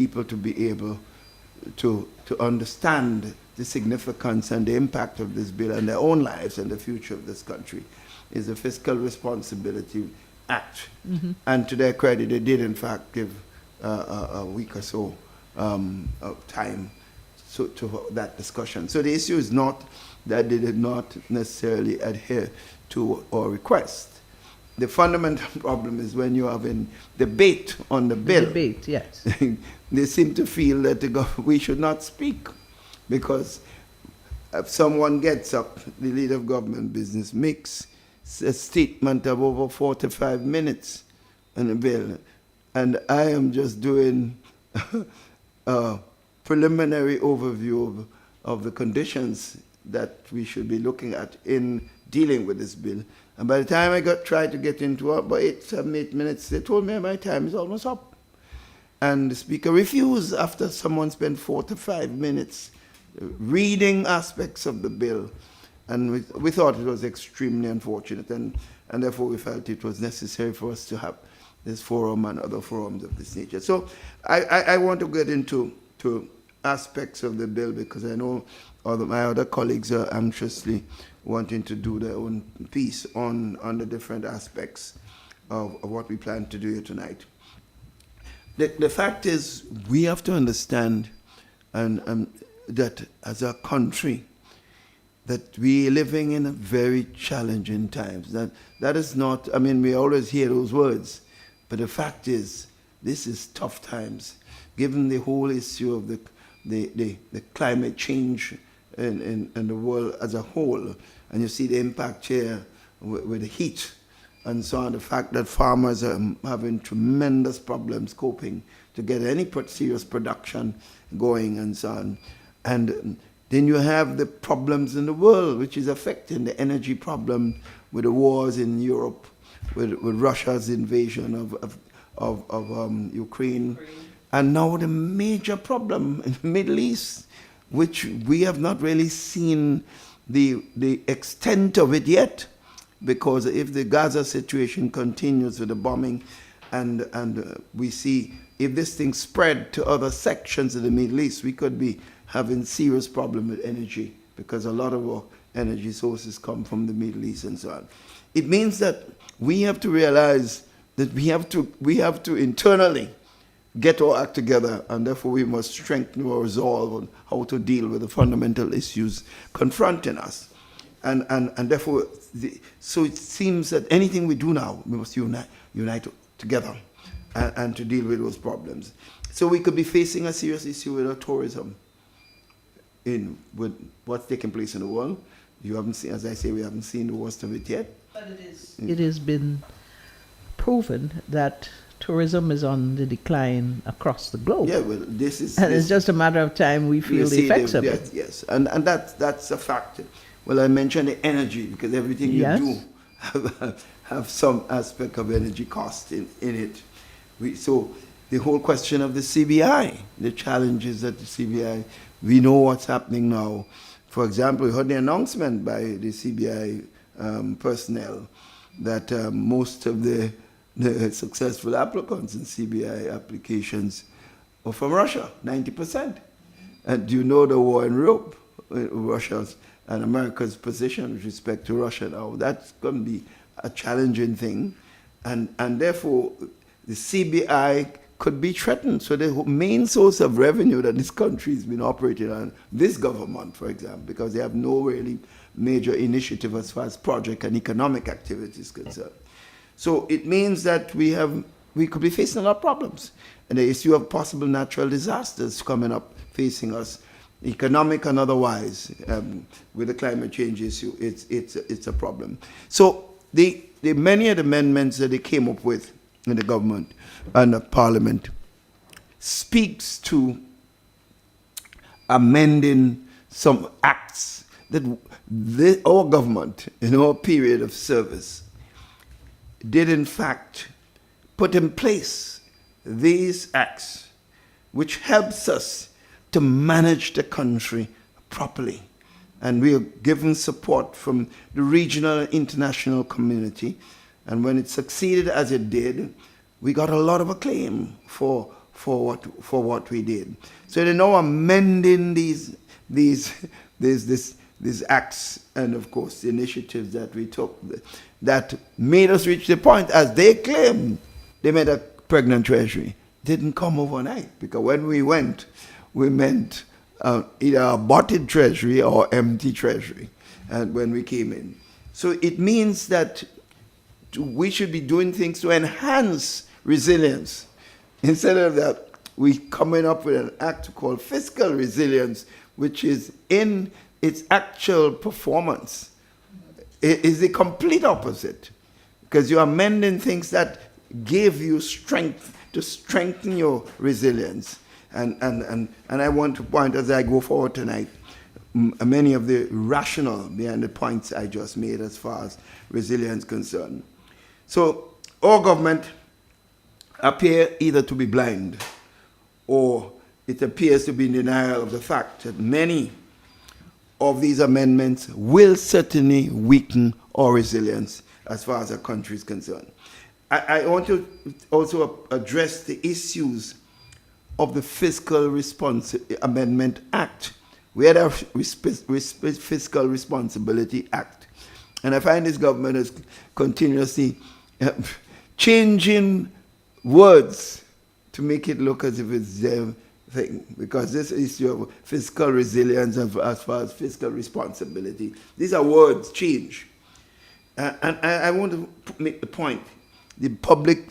people to be able to understand the significance and the impact of this bill on their own lives and the future of this country is the Fiscal Responsibility Act. And to their credit, they did in fact give a week or so of time to that discussion. So the issue is not that they did not necessarily adhere to our request. The fundamental problem is when you have a debate on the bill. Debate, yes. They seem to feel that we should not speak because if someone gets up, the leader of government business makes a statement of over 45 minutes on the bill, and I am just doing a preliminary overview of the conditions that we should be looking at in dealing with this bill. And by the time I tried to get into it, about 7, 8 minutes, they told me my time is almost up. And the speaker refused after someone spent 4 to 5 minutes reading aspects of the bill. And we thought it was extremely unfortunate, and therefore we felt it was necessary for us to have this forum and other forums of this nature. So I want to get into aspects of the bill because I know my other colleagues are anxiously wanting to do their own piece on the different aspects of what we plan to do here tonight. The fact is, we have to understand that as a country, that we are living in a very challenging times. That is not, I mean, we always hear those words, but the fact is, this is tough times, given the whole issue of the climate change in the world as a whole. And you see the impact here with the heat and so on, the fact that farmers are having tremendous problems coping to get any serious production going and so on. And then you have the problems in the world, which is affecting the energy problem with the wars in Europe, with Russia's invasion of Ukraine. And now the major problem in the Middle East, which we have not really seen the extent of it yet, because if the Gaza situation continues with the bombing and we see if this thing spread to other sections of the Middle East, we could be having serious problem with energy because a lot of our energy sources come from the Middle East and so on. It means that we have to realize that we have to internally get our act together, and therefore we must strengthen our resolve on how to deal with the fundamental issues confronting us. And therefore, so it seems that anything we do now, we must unite together and to deal with those problems. So we could be facing a serious issue with our tourism with what's taking place in the world. You haven't seen, as I say, we haven't seen the worst of it yet. But it has been proven that tourism is on the decline across the globe. Yeah, well, this is... And it's just a matter of time we feel the effects of it. Yes, and that's a fact. Well, I mentioned the energy, because everything you do have some aspect of energy cost in it. So the whole question of the CBI, the challenges that the CBI, we know what's happening now. For example, we heard the announcement by the CBI personnel that most of the successful applicants in CBI applications are from Russia, 90%. And do you know the war in Europe, Russia's and America's position with respect to Russia now? That's going to be a challenging thing. And therefore, the CBI could be threatened. So the main source of revenue that this country has been operating on, this government, for example, because they have no really major initiative as far as project and economic activity is concerned. So it means that we could be facing a lot of problems. And the issue of possible natural disasters coming up, facing us, economic and otherwise, with the climate change issue, it's a problem. So the many of the amendments that they came up with in the government and the parliament speaks to amending some acts that our government, in our period of service, did in fact put in place these acts, which helps us to manage the country properly. And we are given support from the regional and international community. And when it succeeded as it did, we got a lot of acclaim for for what we did. So they're now amending these acts and, of course, the initiatives that we took that made us reach the point, as they claimed, they made a pregnant treasury. Didn't come overnight, because when we went, we meant either a bottled treasury or empty treasury, and when we came in. So it means that we should be doing things to enhance resilience. Instead of that, we coming up with an act called fiscal resilience, which is in its actual performance. It is the complete opposite, because you're amending things that gave you strength to strengthen your resilience. And I want to point, as I go forward tonight, many of the rationale behind the points I just made as far as resilience concerned. So our government appear either to be blind, or it appears to be in denial of the fact that many of these amendments will certainly weaken our resilience as far as our country is concerned. I want to also address the issues of the Fiscal Amendment Act. We had a Fiscal Responsibility Act. And I find this government is continuously changing words to make it look as if it's their thing. Because this issue of fiscal resilience and as far as fiscal responsibility, these are words change. And I want to make the point. The Public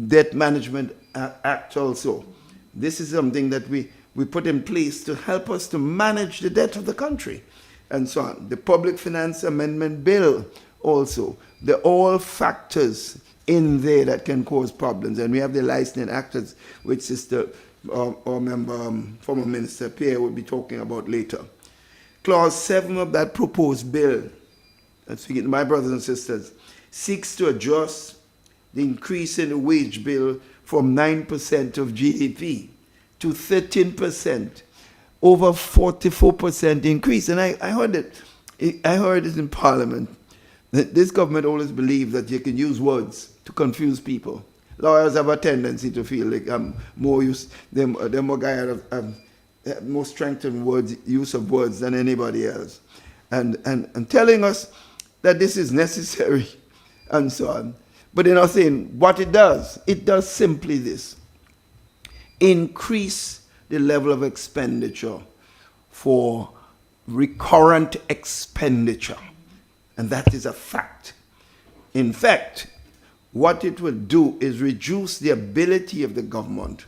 Debt Management Act also. This is something that we put in place to help us to manage the debt of the country and so on. The Public Finance Amendment Bill also. They're all factors in there that can cause problems. And we have the licensing actors, which Sister or member, former Minister Pierre will be talking about later. Clause 7 of that proposed bill, that's speaking to my brothers and sisters, seeks to adjust the increase in the wage bill from 9% of GDP to 13%, over 44% increase. And I heard it in Parliament. That this government always believed that you can use words to confuse people. Lawyers have a tendency to feel like they're more guided more strength in words, use of words than anybody else, and telling us that this is necessary and so on. But they're not saying what it does. It does simply this: increase the level of expenditure for recurrent expenditure. And that is a fact. In fact, what it will do is reduce the ability of the government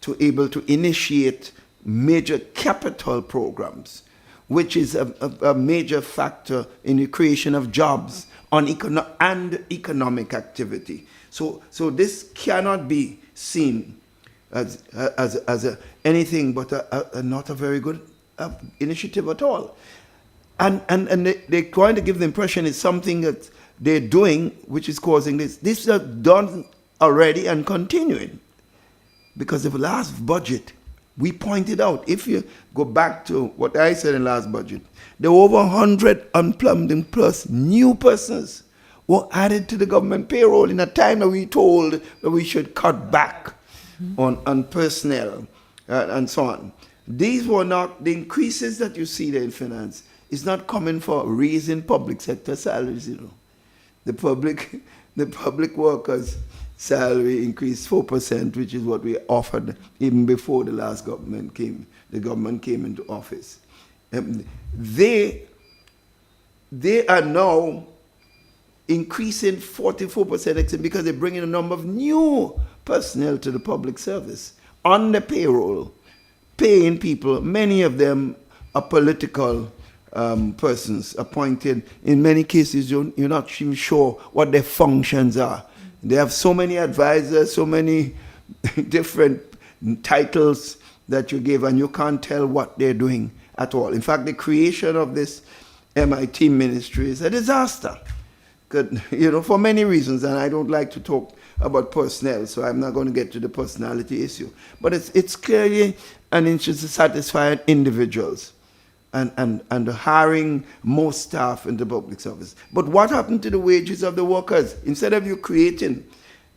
to able to initiate major capital programs, which is a major factor in the creation of jobs and economic activity. So this cannot be seen as anything but not a very good initiative at all. And they're trying to give the impression it's something that they're doing which is causing this. This is done already and continuing. Because of the last budget, we pointed out, if you go back to what I said in last budget, there were over 100 unplumbed plus new persons were added to the government payroll in a time that we told that we should cut back on personnel and so on. These were not, the increases that you see there in finance is not coming for raising public sector salaries, The public workers' salary increased 4%, which is what we offered even before the last government came into office. They are now increasing 44% because they're bringing a number of new personnel to the public service on the payroll, paying people. Many of them are political persons appointed. In many cases, you're not even sure what their functions are. They have so many advisors, so many different titles that you give, and you can't tell what they're doing at all. In fact, the creation of this MIT ministry is a disaster. For many reasons, and I don't like to talk about personnel, so I'm not going to get to the personality issue. But it's clearly an interest to satisfy individuals and hiring more staff in the public service. But what happened to the wages of the workers? Instead of you creating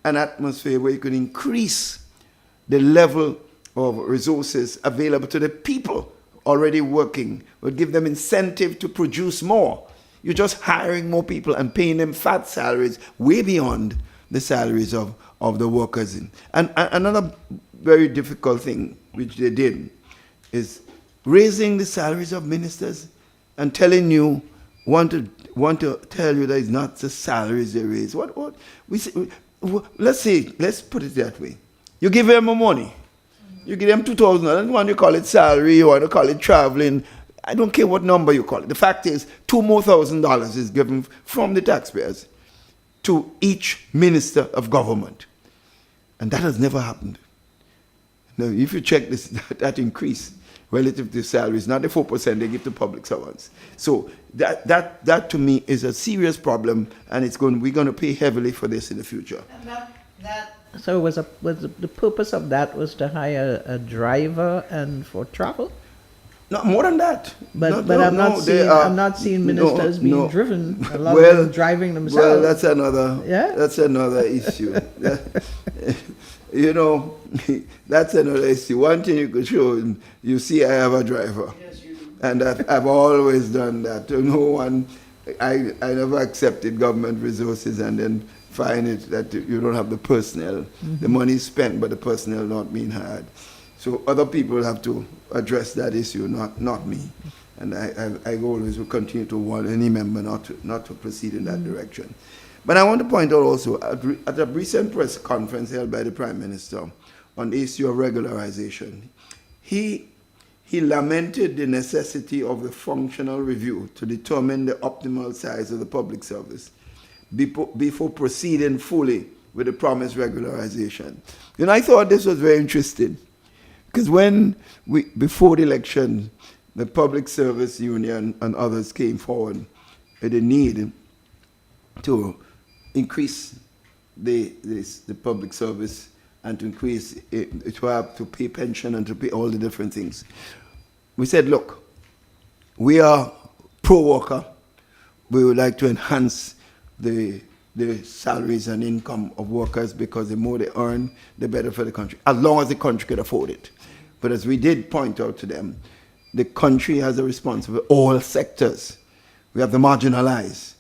an atmosphere where you could increase the level of resources available to the people already working, would give them incentive to produce more. You're just hiring more people and paying them fat salaries way beyond the salaries of the workers. And another very difficult thing which they did is raising the salaries of ministers and telling you, want to tell you that it's not the salaries they raise. What we say, let's put it that way. You give them more money. You give them $2,000. And want to call it salary, you want to call it traveling. I don't care what number you call it. The fact is, $2,000 more is given from the taxpayers to each minister of government. And that has never happened. Now, if you check this, that increase relative to salaries, not the 4% they give to public servants. So that to me is a serious problem, and we're going to pay heavily for this in the future. So was the purpose of that was to hire a driver and for travel? No, more than that. But I'm not seeing ministers being driven. A lot of them driving themselves. Well, that's another issue. You know, that's another issue. One thing you could show, you see I have a driver. Yes, you do. And I've always done that. No one, I never accepted government resources and then find it that you don't have the personnel. Mm-hmm. The money is spent, but the personnel not being hired. So other people have to address that issue, not me. And I always will continue to warn any member not to proceed in that direction. But I want to point out also, at a recent press conference held by the Prime Minister on the issue of regularization, he lamented the necessity of a functional review to determine the optimal size of the public service before proceeding fully with the promised regularization. And I thought this was very interesting, because before the election, the Public Service Union and others came forward with the need to increase the public service and to increase it, to pay pension and to pay all the different things. We said, look, we are pro-worker. We would like to enhance the salaries and income of workers, because the more they earn, the better for the country, as long as the country could afford it. But as we did point out to them, the country has a responsibility for all sectors. We have the marginalized.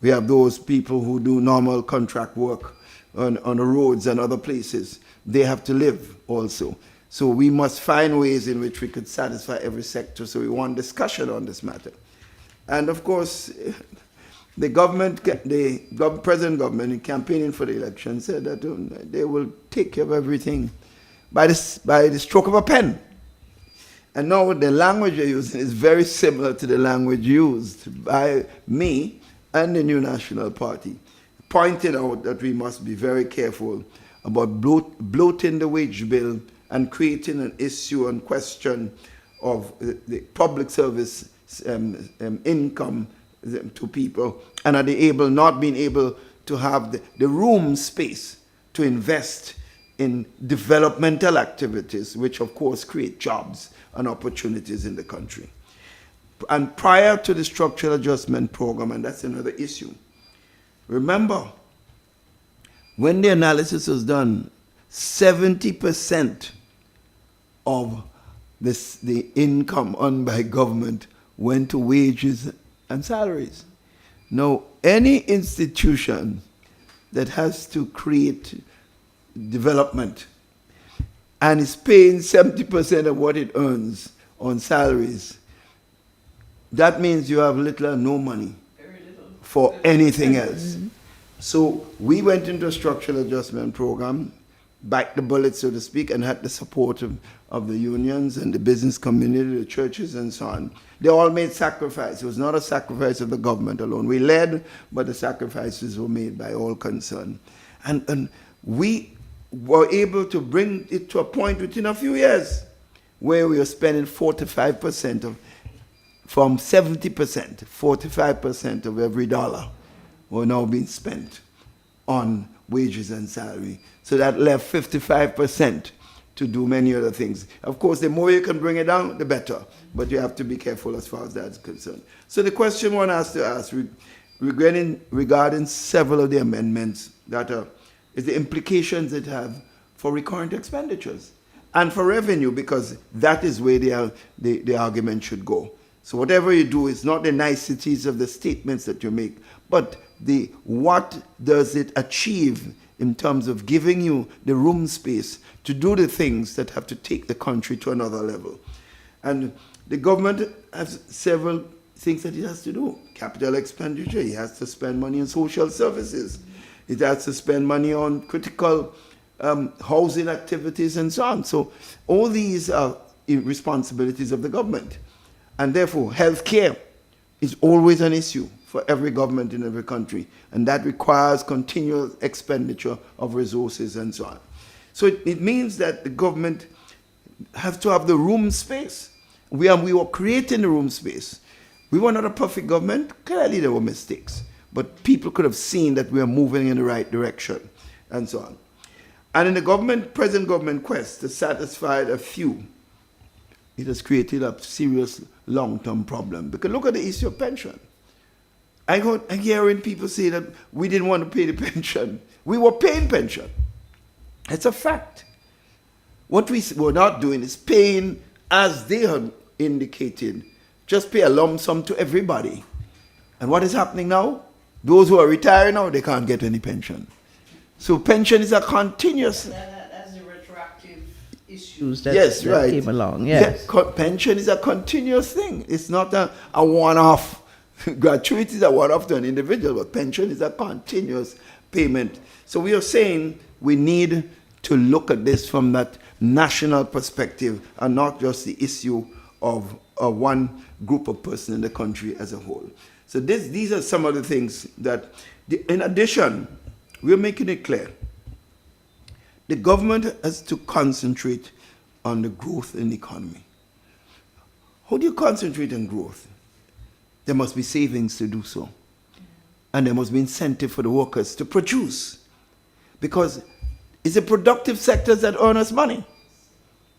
We have those people who do normal contract work on the roads and other places. They have to live also. So we must find ways in which we could satisfy every sector. So we want discussion on this matter. And of course, the present government, in campaigning for the election, said that they will take care of everything by the stroke of a pen. And now the language they're using is very similar to the language used by me and the New National Party, pointing out that we must be very careful about bloating the wage bill and creating an issue and question of the public service income to people, and are they not being able to have the room space to invest in developmental activities, which of course create jobs and opportunities in the country. And prior to the structural adjustment program, and that's another issue, remember, when the analysis was done, 70% of the income earned by government went to wages and salaries. Now, any institution that has to create development and is paying 70% of what it earns on salaries, that means you have little or no money for anything else. Mm-hmm. So we went into a structural adjustment program, backed the bullet, so to speak, and had the support of the unions and the business community, the churches, and so on. They all made sacrifices. It was not a sacrifice of the government alone. We led, but the sacrifices were made by all concerned. And we were able to bring it to a point within a few years where we were spending 45% from 70%, 45% of every dollar were now being spent on wages and salary. So that left 55% to do many other things. Of course, the more you can bring it down, the better. But you have to be careful as far as that's concerned. So the question one has to ask regarding several of the amendments that is the implications it have for recurrent expenditures and for revenue, because that is where the argument should go. So whatever you do is not the niceties of the statements that you make, but what does it achieve in terms of giving you the room space to do the things that have to take the country to another level. And the government has several things that it has to do. Capital expenditure, it has to spend money on social services. It has to spend money on critical housing activities and so on. So all these are responsibilities of the government. And therefore, healthcare is always an issue for every government in every country. And that requires continual expenditure of resources and so on. So it means that the government has to have the room space. We were creating the room space. We were not a perfect government. Clearly there were mistakes. But people could have seen that we are moving in the right direction and so on. And in the present government quest to satisfy a few, it has created a serious long-term problem. Because look at the issue of pension. I'm hearing people say that we didn't want to pay the pension. We were paying pension. It's a fact. What we were not doing is paying, as they had indicated, just pay a lump sum to everybody. And what is happening now? Those who are retiring now, they can't get any pension. So pension is a continuous... That's the retroactive issues that, yes, that right. came along. Yes. Pension is a continuous thing. It's not a one-off. Gratuity is a one-off to an individual, but pension is a continuous payment. So we are saying we need to look at this from that national perspective and not just the issue of one group of persons in the country as a whole. So these are some of the things that, in addition, we're making it clear. The government has to concentrate on the growth in the economy. How do you concentrate on growth? There must be savings to do so. And there must be incentive for the workers to produce. Because it's the productive sectors that earn us money.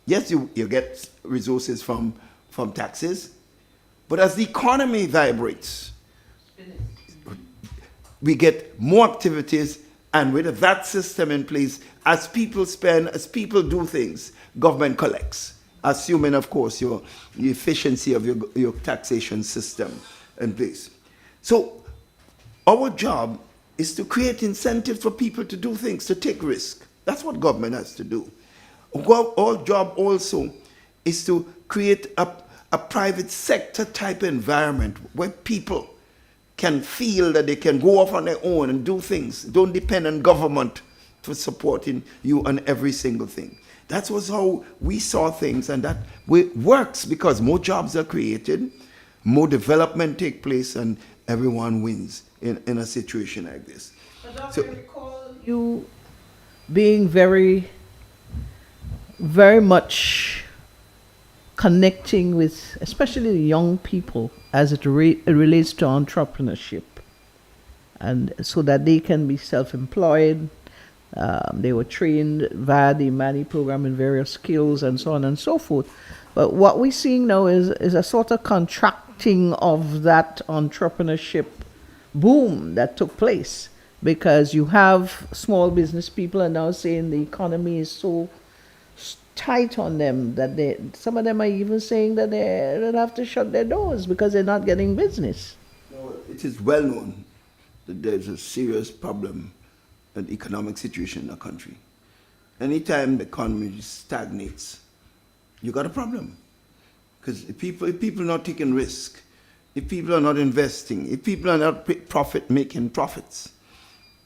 Yes, you get resources from taxes, but as the economy vibrates, we get more activities, and with that system in place, as people spend, as people do things, government collects, assuming, of course, the efficiency of your taxation system in place. So our job is to create incentives for people to do things, to take risk. That's what government has to do. Our job also is to create a private sector type environment where people can feel that they can go off on their own and do things. Don't depend on government for supporting you on every single thing. That was how we saw things, and that works because more jobs are created, more development take place, and everyone wins in a situation like this. But Dr. I recall you being very, very much connecting with, especially the young people, as it relates to entrepreneurship, and so that they can be self-employed. They were trained via the Mani program in various skills and so on and so forth. But what we're seeing now is a sort of contracting of that entrepreneurship boom that took place, because you have small business people are now saying the economy is so tight on them that some of them are even saying that they have to shut their doors because they're not getting business. No, it is well known that there's a serious problem in the economic situation in the country. Anytime the economy stagnates, you got a problem. Because if people are not taking risk, if people are not investing, if people are not making profits,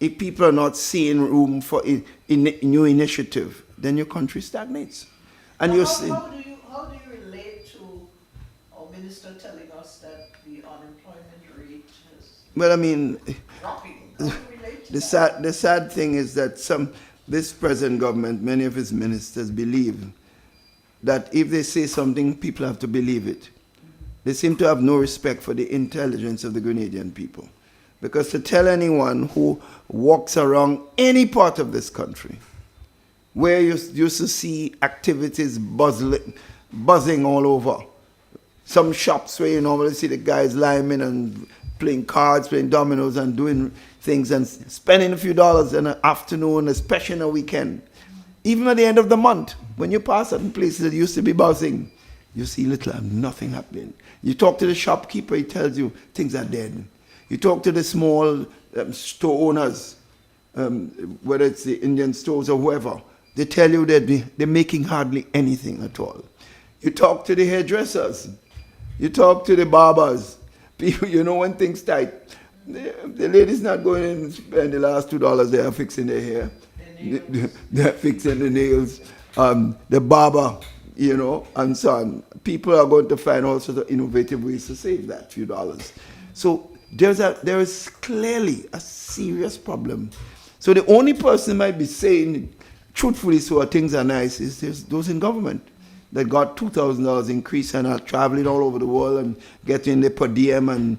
if people are not seeing room for new initiative, then your country stagnates. And how do you relate to our minister telling us that the unemployment rate is dropping? How do you relate to the sad thing is that this present government, many of its ministers believe that if they say something, people have to believe it. They seem to have no respect for the intelligence of the Grenadian people. Because to tell anyone who walks around any part of this country, where you used to see activities buzzing all over, some shops where you normally see the guys lying in and playing cards, playing dominoes and doing things and spending a few dollars in an afternoon, especially on a weekend. Even at the end of the month, when you pass certain places that used to be buzzing, you see little and nothing happening. You talk to the shopkeeper, he tells you things are dead. You talk to the small store owners, whether it's the Indian stores or whoever, they tell you that they're making hardly anything at all. You talk to the hairdressers, you talk to the barbers, people, you know, when things tight, the lady's not going in and spend the last $2 they are fixing their hair. They're fixing the nails, the barber, you know, and so on. People are going to find all sorts of innovative ways to save that few dollars. So there is clearly a serious problem. So the only person might be saying, truthfully, so things are nice, is those in government that got $2,000 increase and are traveling all over the world and getting the per diem and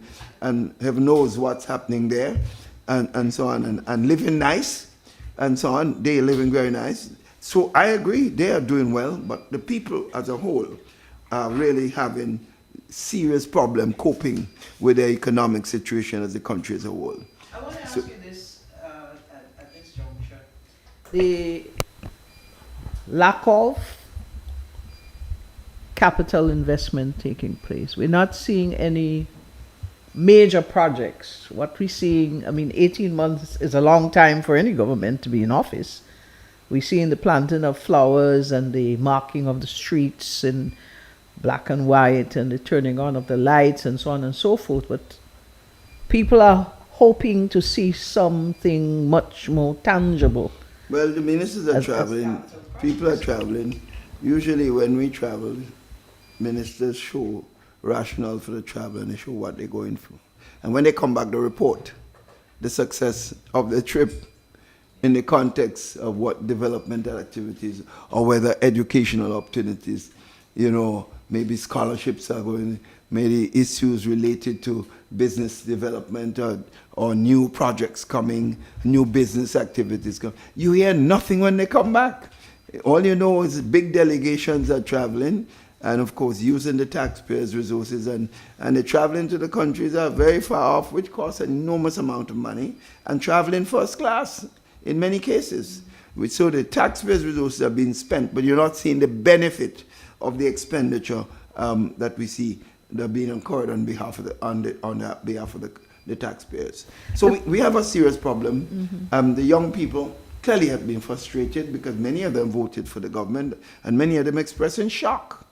heaven knows what's happening there and so on and living nice and so on. They're living very nice. So I agree, they are doing well, but the people as a whole are really having serious problem coping with their economic situation as the country as a whole. I want to ask you this at this juncture. The lack of capital investment taking place. We're not seeing any major projects. What we're seeing, 18 months is a long time for any government to be in office. We're seeing the planting of flowers and the marking of the streets in black and white and the turning on of the lights and so on and so forth. But people are hoping to see something much more tangible. Well, the ministers are traveling. People are traveling. Usually when we travel, ministers show rationale for the travel and they show what they're going through. And when they come back, they report the success of the trip in the context of what developmental activities or whether educational opportunities, you know, maybe scholarships are going, maybe issues related to business development or new projects coming, new business activities coming. You hear nothing when they come back. All you know is big delegations are traveling and of course using the taxpayers' resources and they're traveling to the countries that are very far off, which costs an enormous amount of money, and traveling first class in many cases. So the taxpayers' resources are being spent, but you're not seeing the benefit of the expenditure that we see that are being incurred on behalf of the taxpayers. So we have a serious problem. Mm-hmm. The young people clearly have been frustrated because many of them voted for the government and many of them expressing shock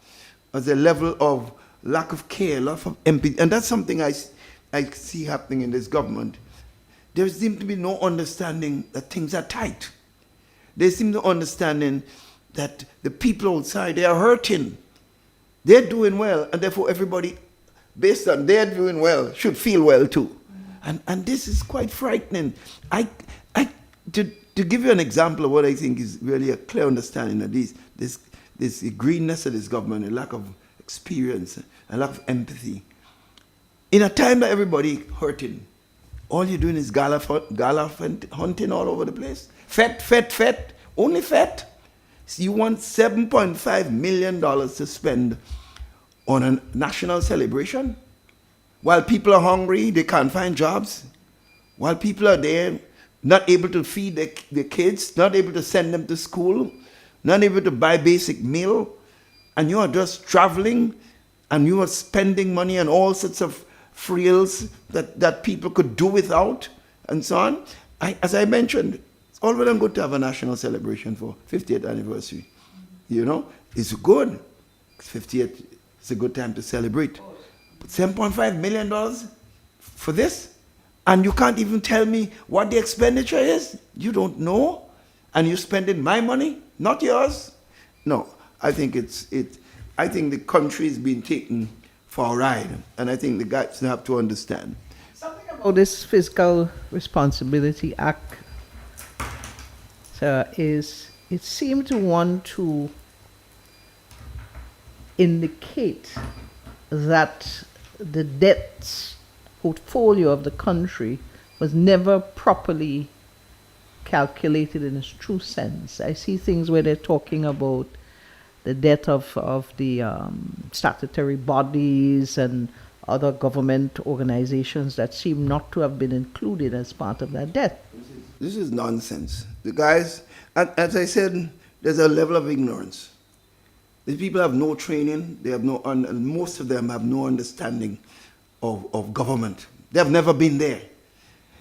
as a level of lack of care, lack of empathy. And that's something I see happening in this government. There seems to be no understanding that things are tight. They seem to understanding that the people outside, they are hurting. They're doing well, and therefore everybody, based on their doing well, should feel well too. And this is quite frightening. To give you an example of what I think is really a clear understanding of this greenness of this government, a lack of experience, a lack of empathy. In a time that everybody hurting, all you're doing is gala hunting all over the place. Fet, only fet. So you want $7.5 million to spend on a national celebration? While people are hungry, they can't find jobs. While people are there, not able to feed their kids, not able to send them to school, not able to buy basic meal, and you are just traveling and you are spending money on all sorts of frills that people could do without, and so on. As I mentioned, it's all well and good to have a national celebration for 50th anniversary. You know, it's good. 50th, it's a good time to celebrate. But $7.5 million for this? And you can't even tell me what the expenditure is? You don't know? And you're spending my money, not yours? No, I think I think the country is being taken for a ride, and I think the guys have to understand. Something about this Fiscal Responsibility Act is it seemed to want to indicate that the debt portfolio of the country was never properly calculated in its true sense. I see things where they're talking about the debt of the statutory bodies and other government organizations that seem not to have been included as part of that debt. This is nonsense. The guys, as I said, there's a level of ignorance. These people have no training. They have no, and most of them have no understanding of government. They have never been there.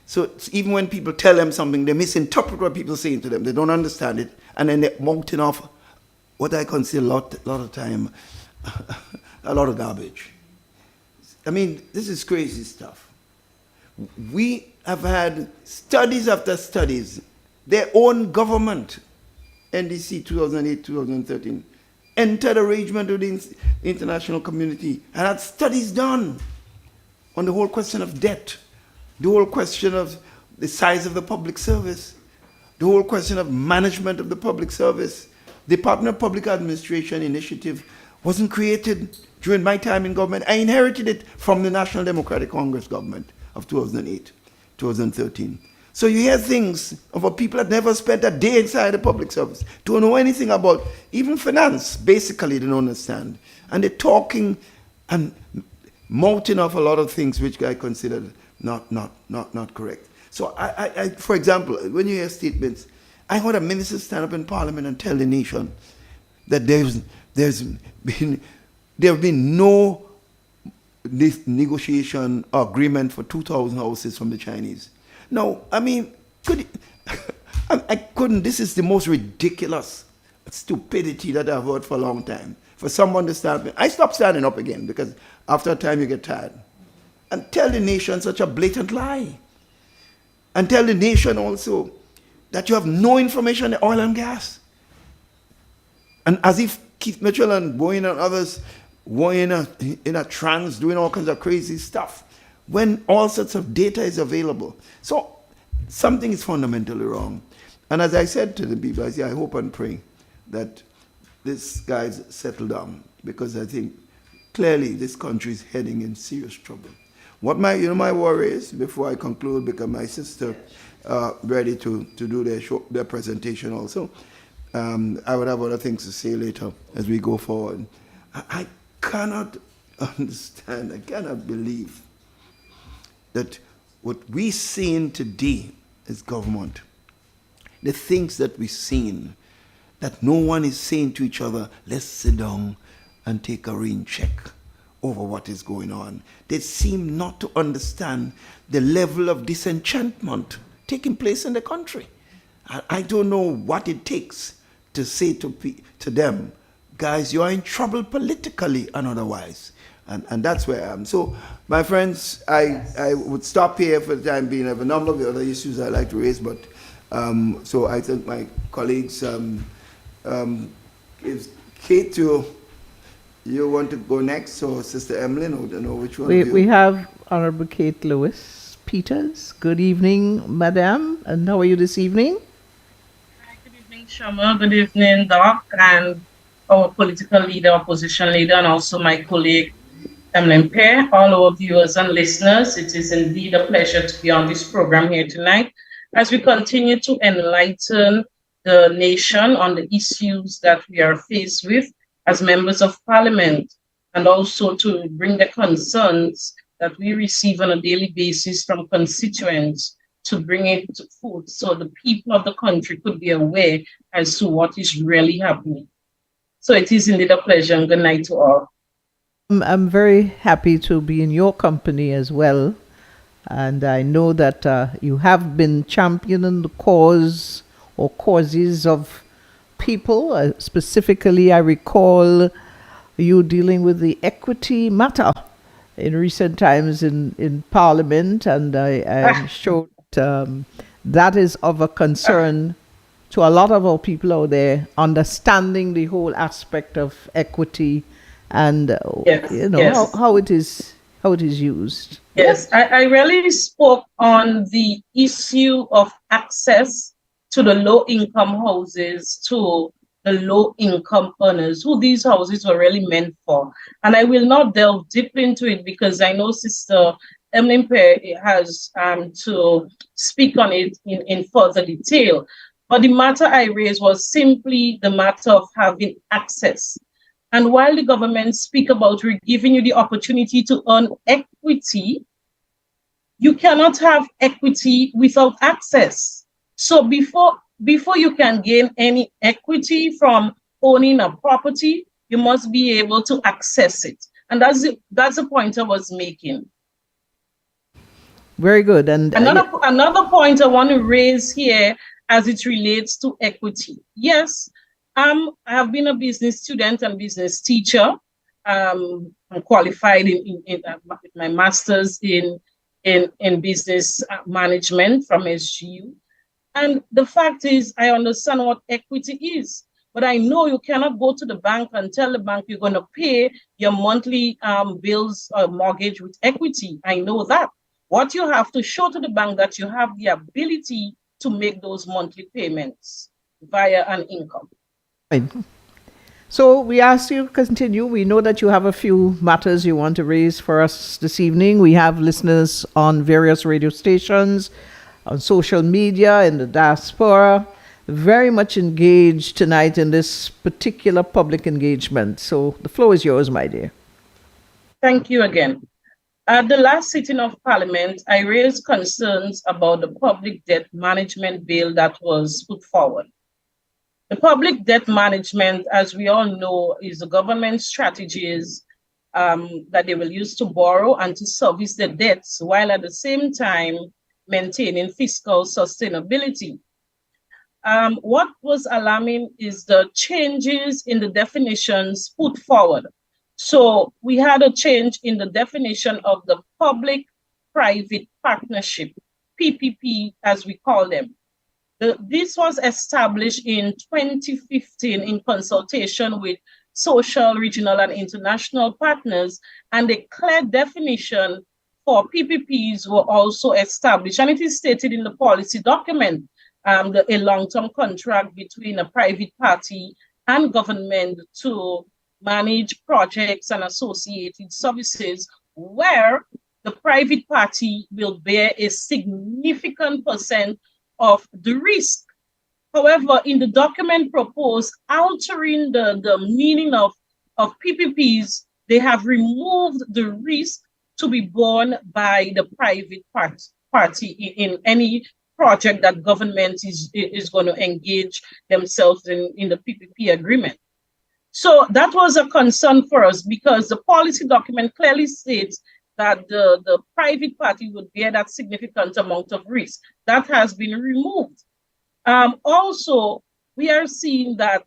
So even when people tell them something, they misinterpret what people are saying to them. They don't understand it, and then they're mounting off what I consider a lot of time, a lot of garbage. I mean, this is crazy stuff. We have had studies after studies. Their own government, NDC 2008, 2013, entered arrangement with the international community and had studies done on the whole question of debt, the whole question of the size of the public service, the whole question of management of the public service. The Department of Public Administration initiative wasn't created during my time in government. I inherited it from the National Democratic Congress government of 2008, 2013. So you hear things of what people had never spent a day inside the public service, don't know anything about, even finance, basically they don't understand. And they're talking and mouthing off a lot of things which I consider not correct. So I, for example, when you hear statements, I heard a minister stand up in Parliament and tell the nation that there have been no negotiation or agreement for 2,000 houses from the Chinese. No, I mean, I couldn't. This is the most ridiculous stupidity that I've heard for a long time. For someone to stand up, I stopped standing up again because after a time you get tired. And tell the nation such a blatant lie. And tell the nation also that you have no information on oil and gas. And as if Keith Mitchell and Boyne and others were in a trance doing all kinds of crazy stuff when all sorts of data is available. So something is fundamentally wrong. And as I said to the people, I say, I hope and pray that this guy's settle down, because I think clearly this country is heading in serious trouble. What my worry is, before I conclude, because my sister ready to do their presentation also, I would have other things to say later as we go forward. I cannot understand, I cannot believe that what we're seeing today as government, the things that we're seeing, that no one is saying to each other, let's sit down and take a rain check over what is going on. They seem not to understand the level of disenchantment taking place in the country. I don't know what it takes to say to them, guys, you are in trouble politically and otherwise. And that's where I am. So, my friends, I would stop here for the time being. I have a number of other issues I'd like to raise, but so I think my colleagues, if Kate, you want to go next, or Sister Emlyn, or don't know which one. We have Honorable Kate Lewis Peters. Good evening, Madam, and how are you this evening? Hi, good evening, Shama. Good evening, Doc, and our political leader, opposition leader, and also my colleague, Emlyn Pear, all our viewers and listeners. It is indeed a pleasure to be on this program here tonight as we continue to enlighten the nation on the issues that we are faced with as members of parliament, and also to bring the concerns that we receive on a daily basis from constituents to bring it to foot so the people of the country could be aware as to what is really happening. So it is indeed a pleasure, and good night to all. I'm very happy to be in your company as well. And I know that you have been championing the cause or causes of people. Specifically, I recall you dealing with the equity matter in recent times in Parliament. And I'm sure that is of a concern to a lot of our people out there, understanding the whole aspect of equity and yes. how it is used. Yes, I really spoke on the issue of access to the low-income houses, to the low-income earners, who these houses were really meant for. And I will not delve deep into it because I know Sister Emlyn Pear has to speak on it in further detail. But the matter I raised was simply the matter of having access. And while the government speak about giving you the opportunity to earn equity, you cannot have equity without access. So before before you can gain any equity from owning a property, you must be able to access it. And that's the point I was making. Very good. And another point I want to raise here as it relates to equity. Yes, I have been a business student and business teacher. I'm qualified in my master's in business management from SGU. And the fact is, I understand what equity is, but I know you cannot go to the bank and tell the bank you're going to pay your monthly bills or mortgage with equity. I know that. What you have to show to the bank that you have the ability to make those monthly payments via an income. Right. So we ask you to continue. We know that you have a few matters you want to raise for us this evening. We have listeners on various radio stations, on social media, in the diaspora, very much engaged tonight in this particular public engagement. So the floor is yours, my dear. Thank you again. At the last sitting of Parliament, I raised concerns about the public debt management bill that was put forward. The public debt management, as we all know, is the government strategies that they will use to borrow and to service their debts, while at the same time maintaining fiscal sustainability. What was alarming is the changes in the definitions put forward. So we had a change in the definition of the public-private partnership, PPP, as we call them. This was established in 2015 in consultation with social, regional, and international partners, and a clear definition for PPPs were also established. And it is stated in the policy document, a long-term contract between a private party and government to manage projects and associated services, where the private party will bear a significant percent of the risk. However, in the document proposed, altering the meaning of PPPs, they have removed the risk to be borne by the private party in any project that government is going to engage themselves in the PPP agreement. So that was a concern for us because the policy document clearly states that the private party would bear that significant amount of risk. That has been removed. Also, we are seeing that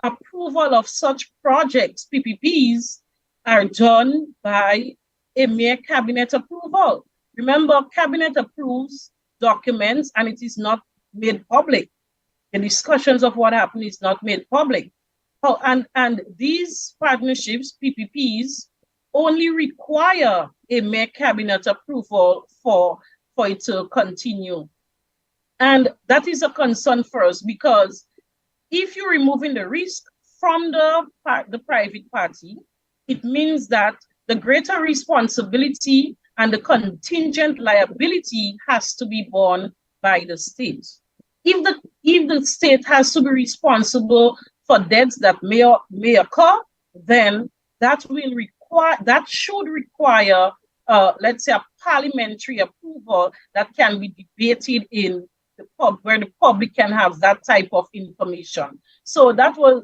approval of such projects, PPPs, are done by a mere cabinet approval. Remember, cabinet approves documents and it is not made public. The discussions of what happened is not made public. Oh, and these partnerships, PPPs, only require a mere cabinet approval for it to continue. And that is a concern for us because if you're removing the risk from the private party, it means that the greater responsibility and the contingent liability has to be borne by the state. If the state has to be responsible for debts that may occur, then that should require, let's say, a parliamentary approval that can be debated in the where the public can have that type of information. So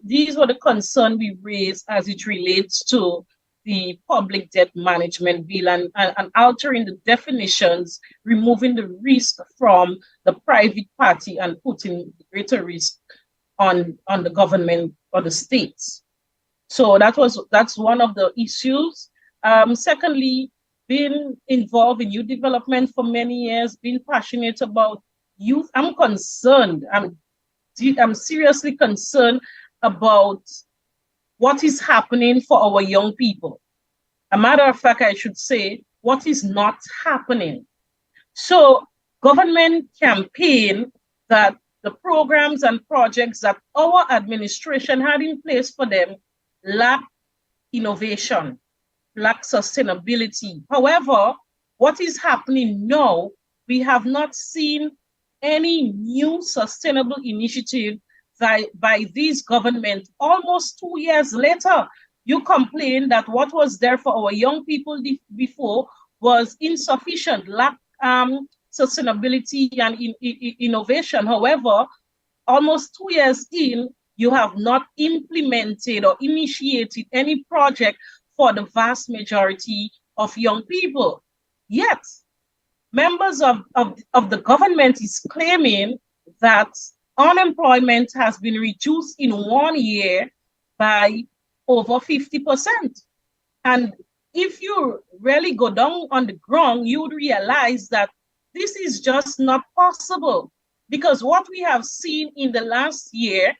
these were the concerns we raised as it relates to the public debt management bill and altering the definitions, removing the risk from the private party and putting greater risk on the government or the states. So that's one of the issues. Secondly, being involved in youth development for many years, being passionate about youth, I'm concerned. I'm seriously concerned about what is happening for our young people. A matter of fact, I should say, what is not happening. So government campaign that the programs and projects that our administration had in place for them lack innovation, lack sustainability. However, what is happening now, we have not seen any new sustainable initiative by this government. Almost 2 years later, you complain that what was there for our young people before was insufficient, lack sustainability and innovation. However, almost 2 years in, you have not implemented or initiated any project for the vast majority of young people. Yet, members of the government is claiming that unemployment has been reduced in 1 year by over 50%. And if you really go down on the ground, you would realize that this is just not possible. Because what we have seen in the last year,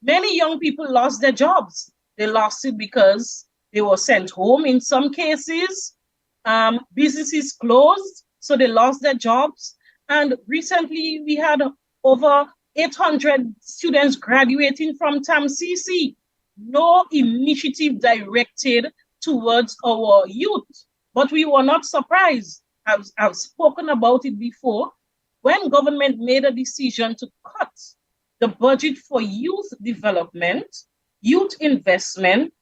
many young people lost their jobs. They lost it because they were sent home in some cases. Businesses closed, so they lost their jobs. And recently, we had over 800 students graduating from TAMCC. No initiative directed towards our youth. But we were not surprised. I've spoken about it before. When government made a decision to cut the budget for youth development, youth investment,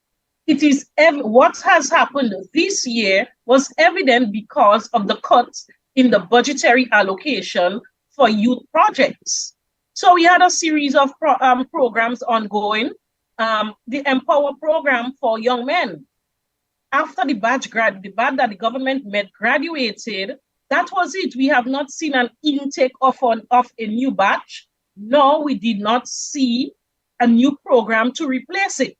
it is what has happened this year was evident because of the cuts in the budgetary allocation for youth projects. So we had a series of programs ongoing. The Empower program for young men. After the batch that the government made graduated, that was it. We have not seen an intake of a new batch. No, we did not see a new program to replace it.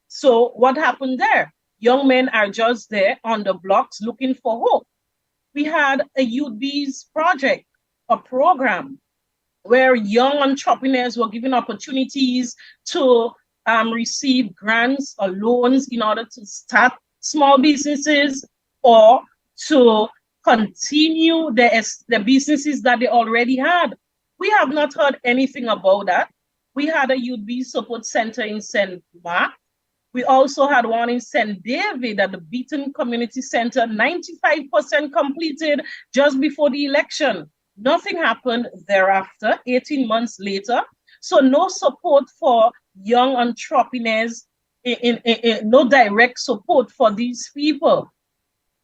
So what happened there? Young men are just there on the blocks looking for hope. We had a Youth Bees project, a program where young entrepreneurs were given opportunities to receive grants or loans in order to start small businesses or to continue the businesses that they already had. We have not heard anything about that. We had a Youth Bee Support Center in St. Mark. We also had one in St. David at the Beaton Community Center, 95% completed just before the election. Nothing happened thereafter, 18 months later. So no support for young entrepreneurs, no direct support for these people.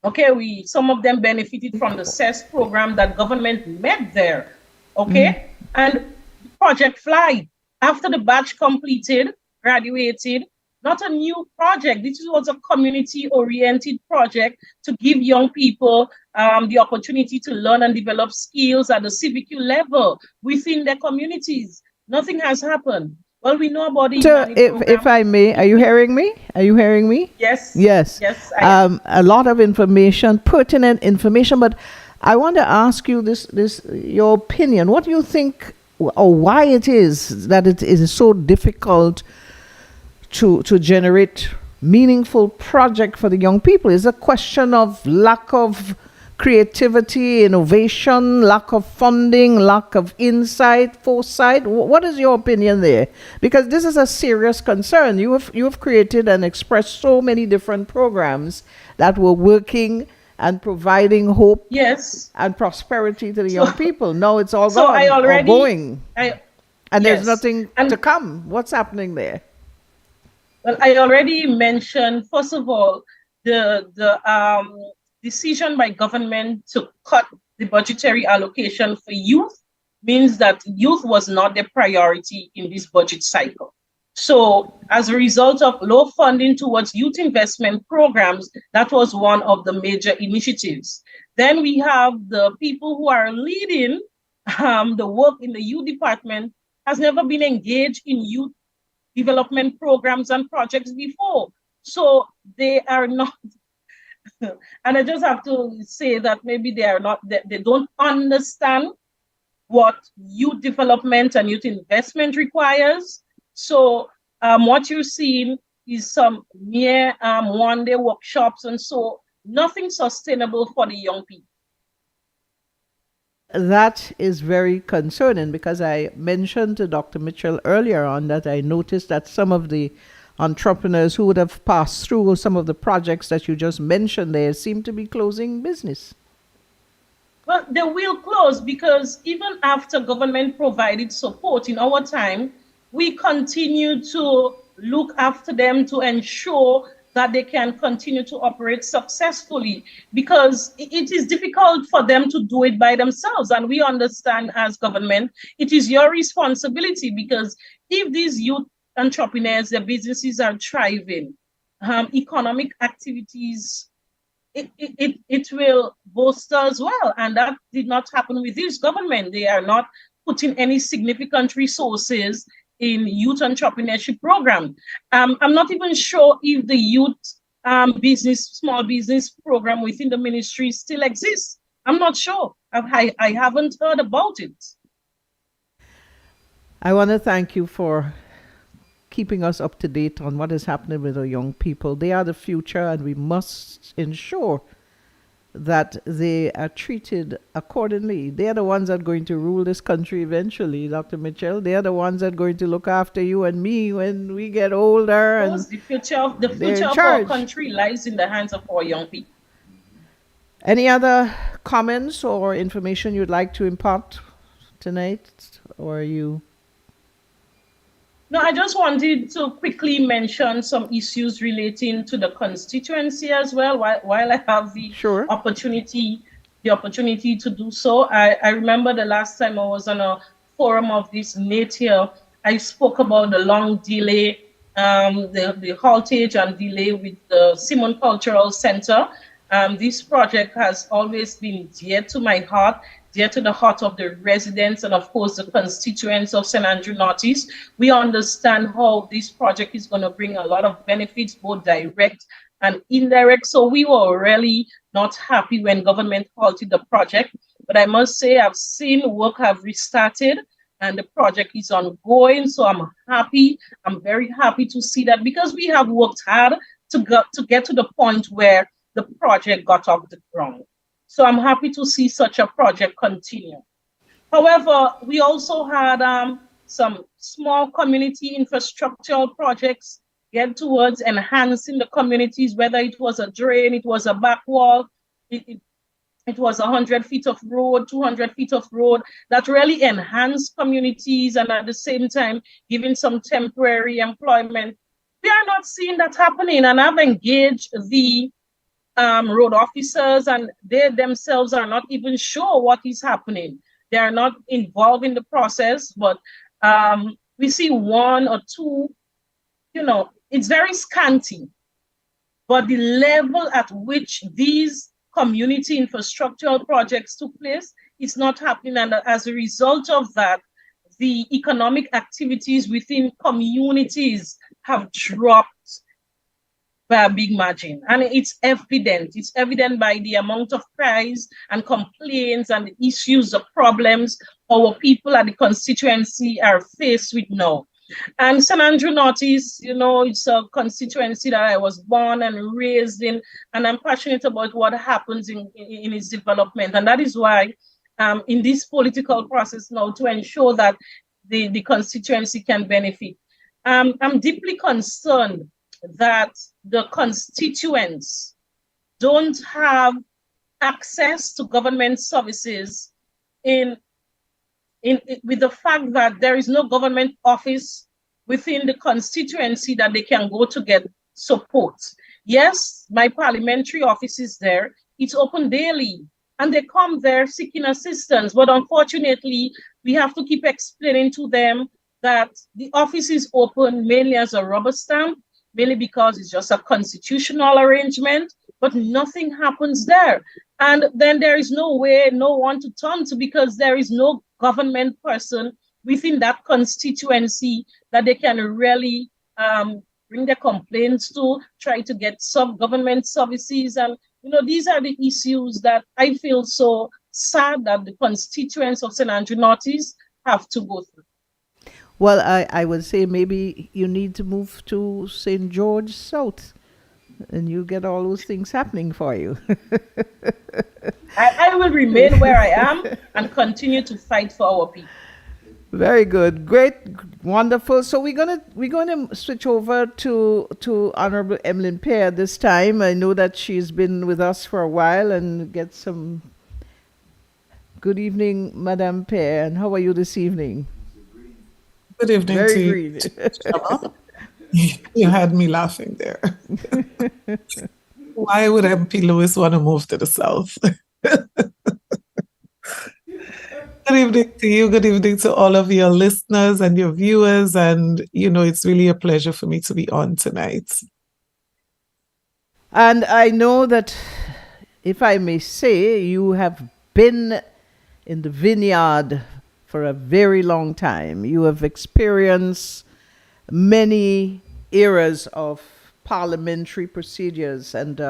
Okay, some of them benefited from the CES program that government made there. Okay, and Project Fly, after the batch completed, graduated, not a new project. This was a community-oriented project to give young people the opportunity to learn and develop skills at the civic level within their communities. Nothing has happened. Well, we know about the So, if I may, are you hearing me? Are you hearing me? Yes. Yes. Yes. I am. A lot of information, pertinent information, but I want to ask you your opinion. What do you think, or why it is that it is so difficult to generate meaningful project for the young people? Is it a question of lack of creativity, innovation, lack of funding, lack of insight, foresight? What is your opinion there? Because this is a serious concern. You have created and expressed so many different programs that were working and providing hope, yes, and prosperity to the young people. Now it's all so gone, I already, or going, and yes, there's nothing and to come. What's happening there? Well, I already mentioned, first of all, the decision by government to cut the budgetary allocation for youth means that youth was not the priority in this budget cycle. So as a result of low funding towards youth investment programs, that was one of the major initiatives. Then we have the people who are leading the work in the youth department has never been engaged in youth development programs and projects before. So they are not, and I just have to say that maybe they don't understand what youth development and youth investment requires. So what you're seeing is some mere one-day workshops, and so nothing sustainable for the young people. That is very concerning, because I mentioned to Dr. Mitchell earlier on that I noticed that some of the entrepreneurs who would have passed through some of the projects that you just mentioned there seem to be closing business. Well, they will close because even after government provided support in our time, we continue to look after them to ensure that they can continue to operate successfully, because it is difficult for them to do it by themselves. And we understand as government, it is your responsibility, because if these youth entrepreneurs, their businesses are thriving, economic activities, it will bolster as well. And that did not happen with this government. They are not putting any significant resources in youth entrepreneurship program. I'm not even sure if the youth small business program within the ministry still exists. I'm not sure. I haven't heard about it. I want to thank you for keeping us up to date on what is happening with our young people. They are the future, and we must ensure that they are treated accordingly. They are the ones that are going to rule this country eventually, Dr. Mitchell. They are the ones that are going to look after you and me when we get older. And the future of our country lies in the hands of our young people. Any other comments or information you'd like to impart tonight? Or you? No, I just wanted to quickly mention some issues relating to the constituency as well, while I have the opportunity to do so. I remember the last time I was on a forum of this nature, I spoke about the long delay, the haltage and delay with the Simon Cultural Center. This project has always been dear to my heart, dear to the heart of the residents and, of course, the constituents of St. Andrew Northeast. We understand how this project is going to bring a lot of benefits, both direct and indirect. So we were really not happy when government halted the project. But I must say, I've seen work have restarted and the project is ongoing. So I'm happy. I'm very happy to see that, because we have worked hard to get to the point where the project got off the ground. So I'm happy to see such a project continue. However, we also had some small community infrastructural projects geared towards enhancing the communities, whether it was a drain, it was a back wall, it was 100 feet of road, 200 feet of road, that really enhanced communities and at the same time giving some temporary employment. We are not seeing that happening, and I've engaged the road officers, and they themselves are not even sure what is happening. They are not involved in the process, but we see one or two, it's very scanty. But the level at which these community infrastructural projects took place is not happening. And as a result of that, the economic activities within communities have dropped by a big margin. And it's evident. It's evident by the amount of cries and complaints and the issues, the problems our people at the constituency are faced with now. And St. Andrew Northeast, it's a constituency that I was born and raised in, and I'm passionate about what happens in its development. And that is why in this political process now, to ensure that the constituency can benefit, I'm deeply concerned that the constituents don't have access to government services with the fact that there is no government office within the constituency that they can go to get support. Yes, my parliamentary office is there. It's open daily, and they come there seeking assistance. But unfortunately, we have to keep explaining to them that the office is open mainly as a rubber stamp, mainly because it's just a constitutional arrangement, but nothing happens there. And then there is no one to turn to, because there is no government person within that constituency that they can really bring their complaints to, try to get some government services. And, these are the issues that I feel so sad that the constituents of St. Andrew Northeast have to go through. Well, I would say maybe you need to move to St. George South, and you get all those things happening for you. I will remain where I am and continue to fight for our people. Very good, great, wonderful. So we're gonna switch over to Honorable Emlyn Pear this time. I know that she's been with us for a while, and get some. Good evening, Madame Pear, and how are you this evening? Good evening Very to green. you. You had me laughing there. Why would MP Lewis want to move to the South? Good evening to you. Good evening to all of your listeners and your viewers. And, it's really a pleasure for me to be on tonight. And I know that, if I may say, you have been in the vineyard for a very long time. You have experienced many eras of parliamentary procedures, and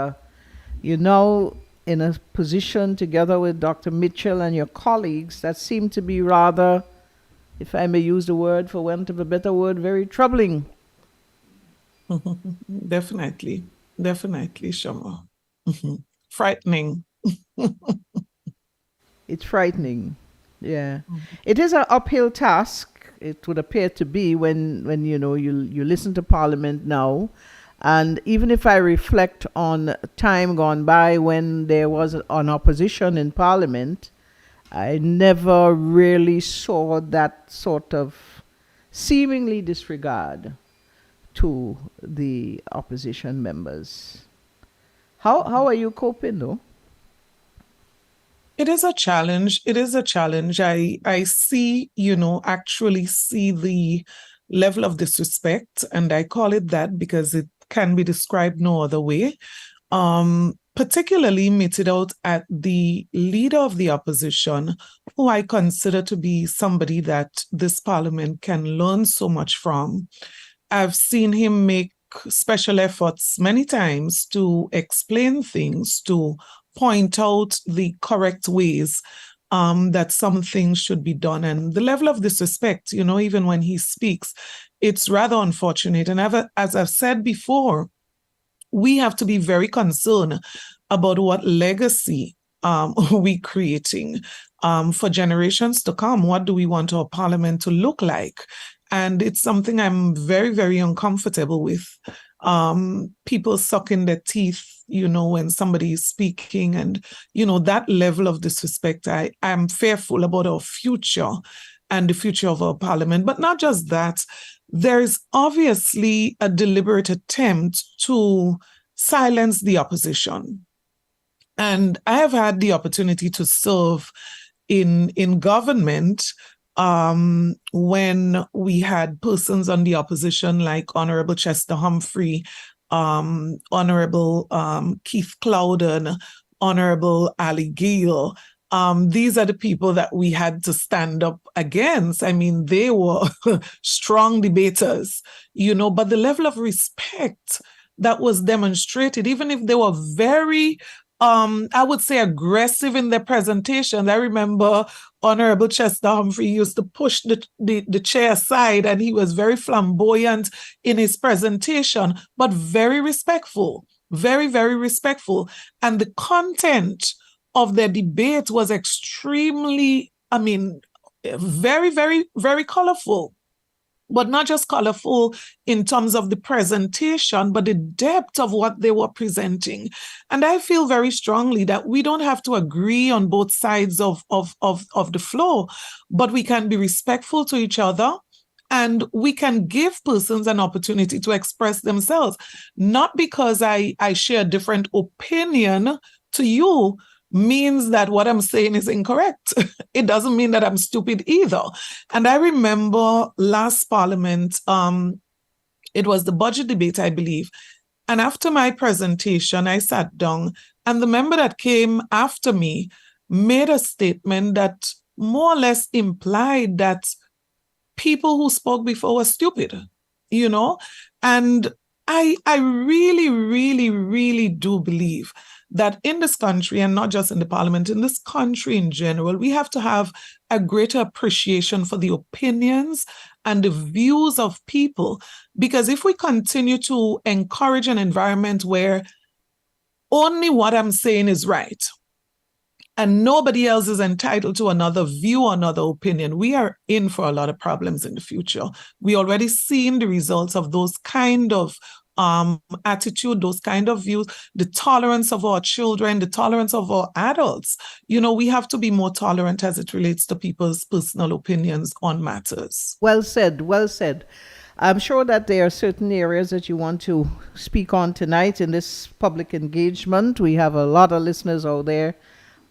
you're now in a position, together with Dr. Mitchell and your colleagues, that seem to be rather, if I may use the word, for want of a better word, very troubling. Definitely, Shama. Frightening. It's frightening. Yeah. It is an uphill task, it would appear to be, when you listen to Parliament now. And even if I reflect on time gone by when there was an opposition in Parliament, I never really saw that sort of seemingly disregard to the opposition members. How are you coping, though? It is a challenge. I see, actually see the level of disrespect, and I call it that because it can be described no other way, particularly meted out at the leader of the opposition, who I consider to be somebody that this parliament can learn so much from. I've seen him make special efforts many times to explain things, to point out the correct ways that some things should be done. And the level of disrespect, even when he speaks, it's rather unfortunate. And as I've said before, we have to be very concerned about what legacy we're creating for generations to come. What do we want our parliament to look like? And it's something I'm very, very uncomfortable with. People sucking their teeth, when somebody is speaking, and, that level of disrespect. I'm fearful about our future and the future of our parliament. But not just that, there is obviously a deliberate attempt to silence the opposition. And I have had the opportunity to serve in government when we had persons on the opposition like Honorable Chester Humphrey, Honorable Keith Clouden, Honorable Ali Gale. These are the people that we had to stand up against. I mean, they were strong debaters, but the level of respect that was demonstrated, even if they were very I would say aggressive in their presentation. I remember Honorable Chester Humphrey used to push the chair aside, and he was very flamboyant in his presentation, but very respectful, very, very respectful. And the content of their debate was extremely, very, very, very colorful. But not just colorful in terms of the presentation, but the depth of what they were presenting. And I feel very strongly that we don't have to agree on both sides of the floor, but we can be respectful to each other, and we can give persons an opportunity to express themselves. Not because I share a different opinion to you means that what I'm saying is incorrect. It doesn't mean that I'm stupid either. And I remember last Parliament, it was the budget debate, I believe. And after my presentation, I sat down, and the member that came after me made a statement that more or less implied that people who spoke before were stupid, And I really, really, really do believe that in this country, and not just in the parliament, in this country in general, we have to have a greater appreciation for the opinions and the views of people. Because if we continue to encourage an environment where only what I'm saying is right, and nobody else is entitled to another view or another opinion, we are in for a lot of problems in the future. We already seen the results of those kind of attitude, those kind of views, the tolerance of our children, the tolerance of our adults. We have to be more tolerant as it relates to people's personal opinions on matters. Well said, well said. I'm sure that there are certain areas that you want to speak on tonight in this public engagement. We have a lot of listeners out there,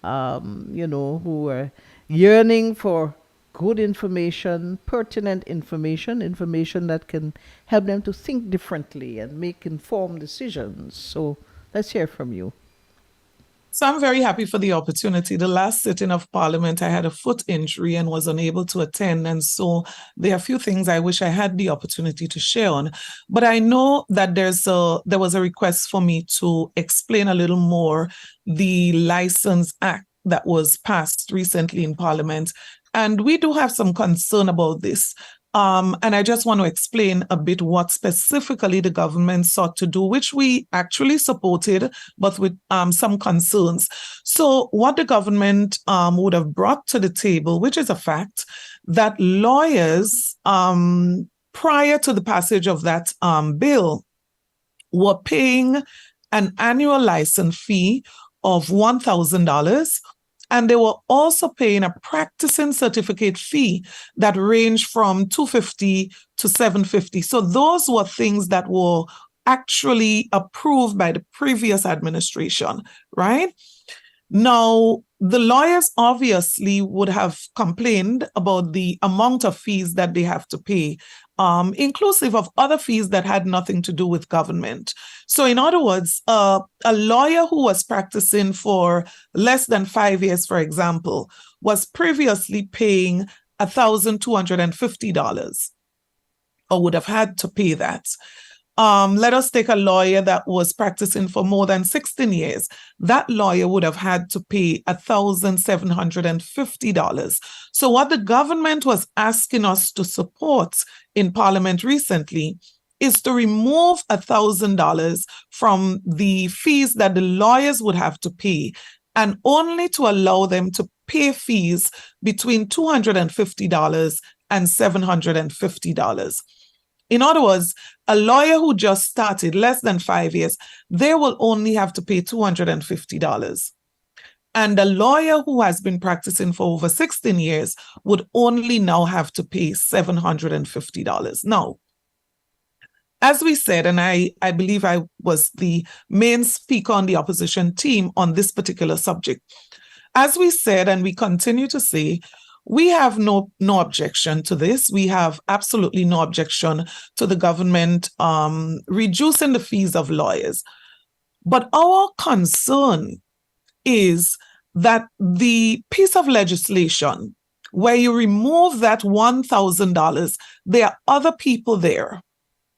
who are yearning for good information, pertinent information that can help them to think differently and make informed decisions. So let's hear from you. So I'm very happy for the opportunity. The last sitting of Parliament, I had a foot injury and was unable to attend. And so there are a few things I wish I had the opportunity to share on. But I know that there was a request for me to explain a little more the License Act that was passed recently in Parliament. And we do have some concern about this. And I just want to explain a bit what specifically the government sought to do, which we actually supported, but with some concerns. So what the government would have brought to the table, which is a fact, that lawyers, prior to the passage of that bill, were paying an annual license fee of $1,000. And they were also paying a practicing certificate fee that ranged from $250 to $750. So those were things that were actually approved by the previous administration, right? Now, the lawyers obviously would have complained about the amount of fees that they have to pay, inclusive of other fees that had nothing to do with government. So in other words, a lawyer who was practicing for less than 5 years, for example, was previously paying $1,250 or would have had to pay that. Let us take a lawyer that was practicing for more than 16 years. That lawyer would have had to pay $1,750. So what the government was asking us to support in Parliament recently is to remove $1,000 from the fees that the lawyers would have to pay, and only to allow them to pay fees between $250 and $750. In other words, a lawyer who just started less than 5 years, they will only have to pay $250. And a lawyer who has been practicing for over 16 years would only now have to pay $750. Now, as we said, and I believe I was the main speaker on the opposition team on this particular subject, as we said, and we continue to say, we have no objection to this. We have absolutely no objection to the government reducing the fees of lawyers. But our concern is that the piece of legislation where you remove that $1,000, there are other people there,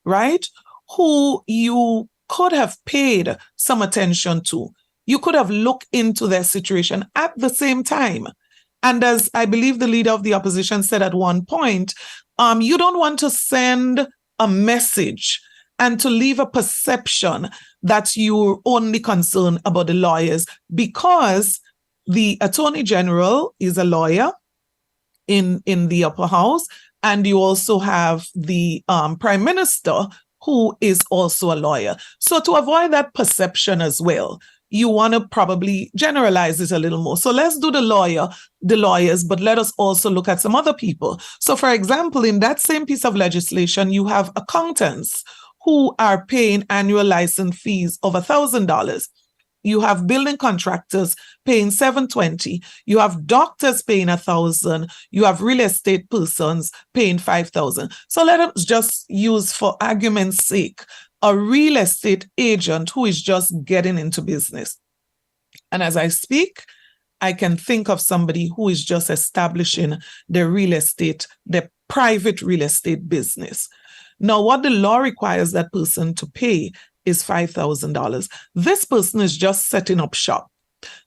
right, who you could have paid some attention to. You could have looked into their situation at the same time. And as I believe the leader of the opposition said at one point, you don't want to send a message and to leave a perception that you're only concerned about the lawyers, because the Attorney General is a lawyer in the upper house, and you also have the Prime Minister, who is also a lawyer. So to avoid that perception as well, you want to probably generalize it a little more. So let's do the lawyers, but let us also look at some other people. So for example, in that same piece of legislation, you have accountants who are paying annual license fees of $1,000. You have building contractors paying $720. You have doctors paying $1,000. You have real estate persons paying $5,000. So let us just use, for argument's sake, a real estate agent who is just getting into business. And as I speak, I can think of somebody who is just establishing their private real estate business. Now, what the law requires that person to pay is $5,000. This person is just setting up shop.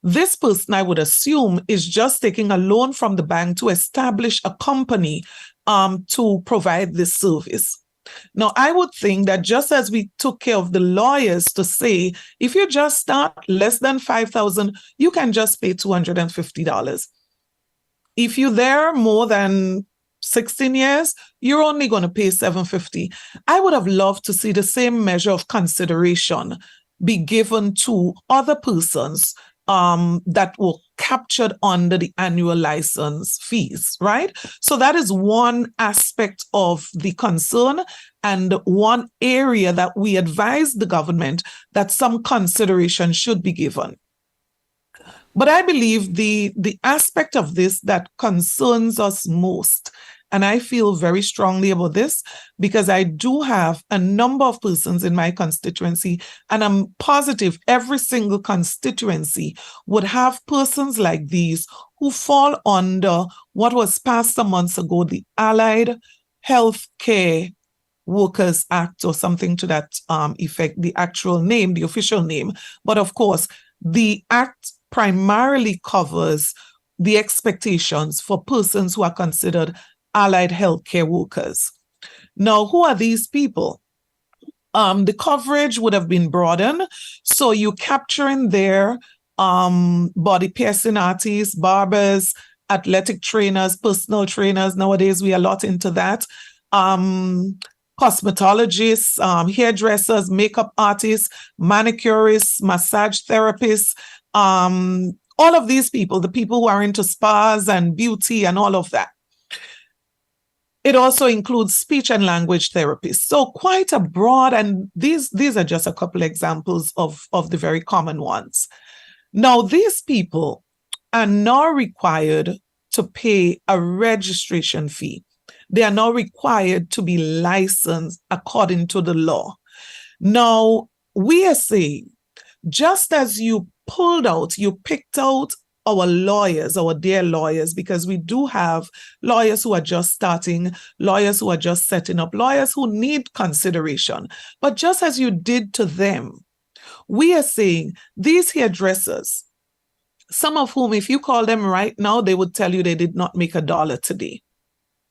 This person, I would assume, is just taking a loan from the bank to establish a company to provide this service. Now, I would think that just as we took care of the lawyers to say, if you just start less than $5,000, you can just pay $250. If you're there more than 16 years, you're only going to pay $750. I would have loved to see the same measure of consideration be given to other persons that were captured under the annual license fees, right? So that is one aspect of the concern and one area that we advise the government that some consideration should be given. But I believe the aspect of this that concerns us most, and I feel very strongly about this because I do have a number of persons in my constituency, and I'm positive every single constituency would have persons like these who fall under what was passed some months ago, the Allied Health Care Workers Act, or something to that effect, the actual name, the official name. But of course, the act primarily covers the expectations for persons who are considered allied healthcare workers. Now, who are these people? The coverage would have been broadened. So you capture in there body piercing artists, barbers, athletic trainers, personal trainers. Nowadays, we are a lot into that. Cosmetologists, hairdressers, makeup artists, manicurists, massage therapists, all of these people, the people who are into spas and beauty and all of that. It also includes speech and language therapists. So quite a broad, and these are just a couple examples of the very common ones. Now, these people are now required to pay a registration fee. They are now required to be licensed according to the law. Now, we are saying, just as you picked out our lawyers, our dear lawyers, because we do have lawyers who are just starting, lawyers who are just setting up, lawyers who need consideration. But just as you did to them, we are saying these hairdressers, some of whom, if you call them right now, they would tell you they did not make $1 today,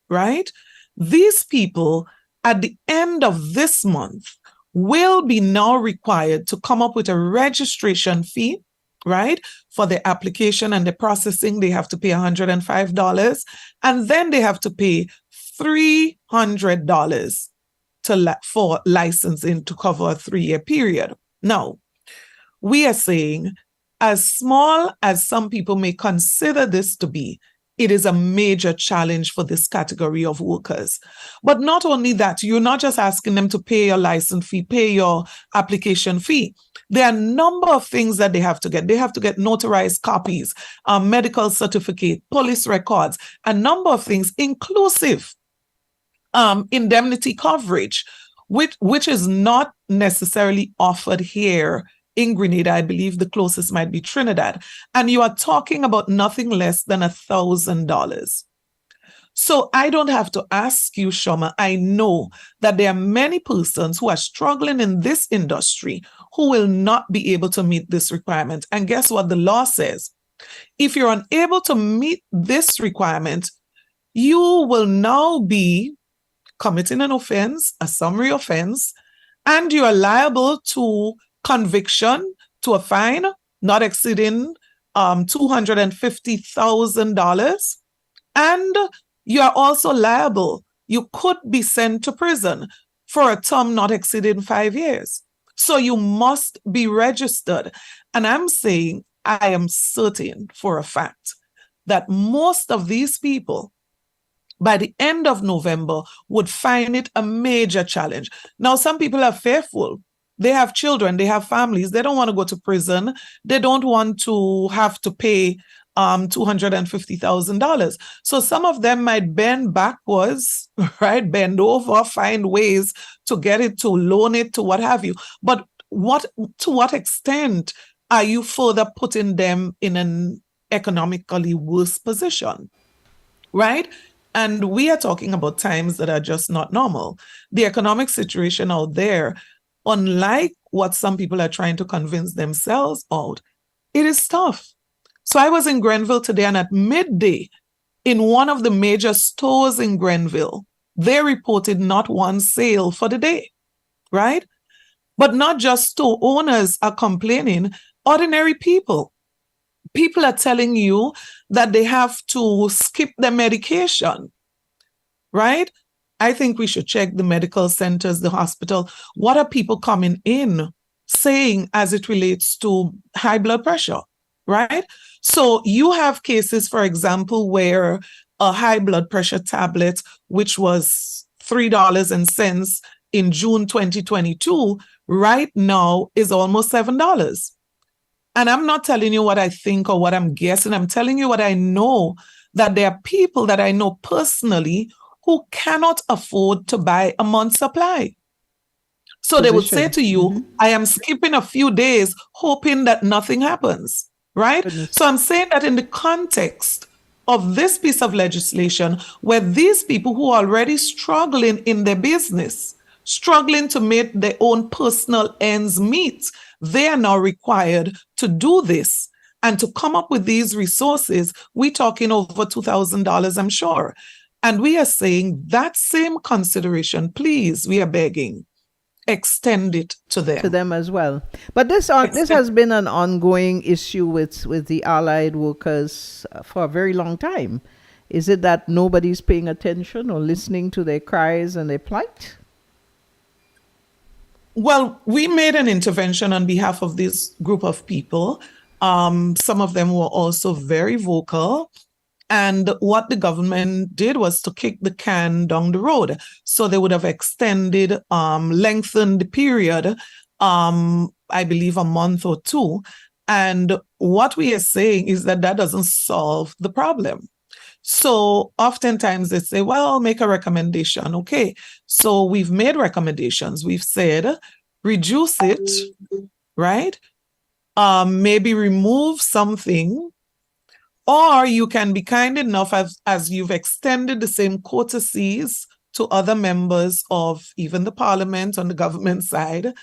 right? These people, at the end of this month, will be now required to come up with a registration fee, right? For the application and the processing, they have to pay $105. And then they have to pay $300 for licensing to cover a 3-year period. Now, we are saying, as small as some people may consider this to be, it is a major challenge for this category of workers. But not only that, you're not just asking them to pay your license fee, pay your application fee. There are a number of things that they have to get. They have to get notarized copies, medical certificate, police records, a number of things, inclusive indemnity coverage, which is not necessarily offered here in Grenada. I believe the closest might be Trinidad. And you are talking about nothing less than $1,000. So I don't have to ask you, Shoma. I know that there are many persons who are struggling in this industry who will not be able to meet this requirement. And guess what the law says? If you're unable to meet this requirement, you will now be committing an offense, a summary offense, and you are liable to conviction, to a fine not exceeding $250,000. And you are also liable. You could be sent to prison for a term not exceeding 5 years. So you must be registered. And I'm saying, I am certain for a fact that most of these people, by the end of November, would find it a major challenge. Now, some people are fearful. They have children, they have families, they don't want to go to prison. They don't want to have to pay $250,000. So some of them might bend backwards, right? Bend over, find ways to get it, to loan it, to what have you. But to what extent are you further putting them in an economically worse position, right? And we are talking about times that are just not normal. The economic situation out there, unlike what some people are trying to convince themselves of, it is tough. So I was in Grenville today, and at midday, in one of the major stores in Grenville, they reported not one sale for the day, right? But not just store owners are complaining, ordinary people. People are telling you that they have to skip their medication, right? I think we should check the medical centers, the hospital. What are people coming in saying as it relates to high blood pressure, right? So you have cases, for example, where a high blood pressure tablet, which was $3 in June 2022, right now is almost $7. And I'm not telling you what I think or what I'm guessing. I'm telling you what I know, that there are people that I know personally who cannot afford to buy a month's supply. So they would say to you, I am skipping a few days hoping that nothing happens, right? Goodness. So I'm saying that in the context of this piece of legislation, where these people who are already struggling in their business, struggling to make their own personal ends meet, they are now required to do this and to come up with these resources. We're talking over $2,000, I'm sure. And we are saying that same consideration, please, we are begging, extend it to them. To them as well. But this has been an ongoing issue with the allied workers for a very long time. Is it that nobody's paying attention or listening to their cries and their plight? Well, we made an intervention on behalf of this group of people. Some of them were also very vocal. And what the government did was to kick the can down the road. So they would have extended, lengthened the period, I believe a month or two. And what we are saying is that doesn't solve the problem. So oftentimes they say, well, make a recommendation. Okay, so we've made recommendations. We've said, reduce it, right? Maybe remove something, or you can be kind enough as you've extended the same courtesies to other members of even the parliament on the government side,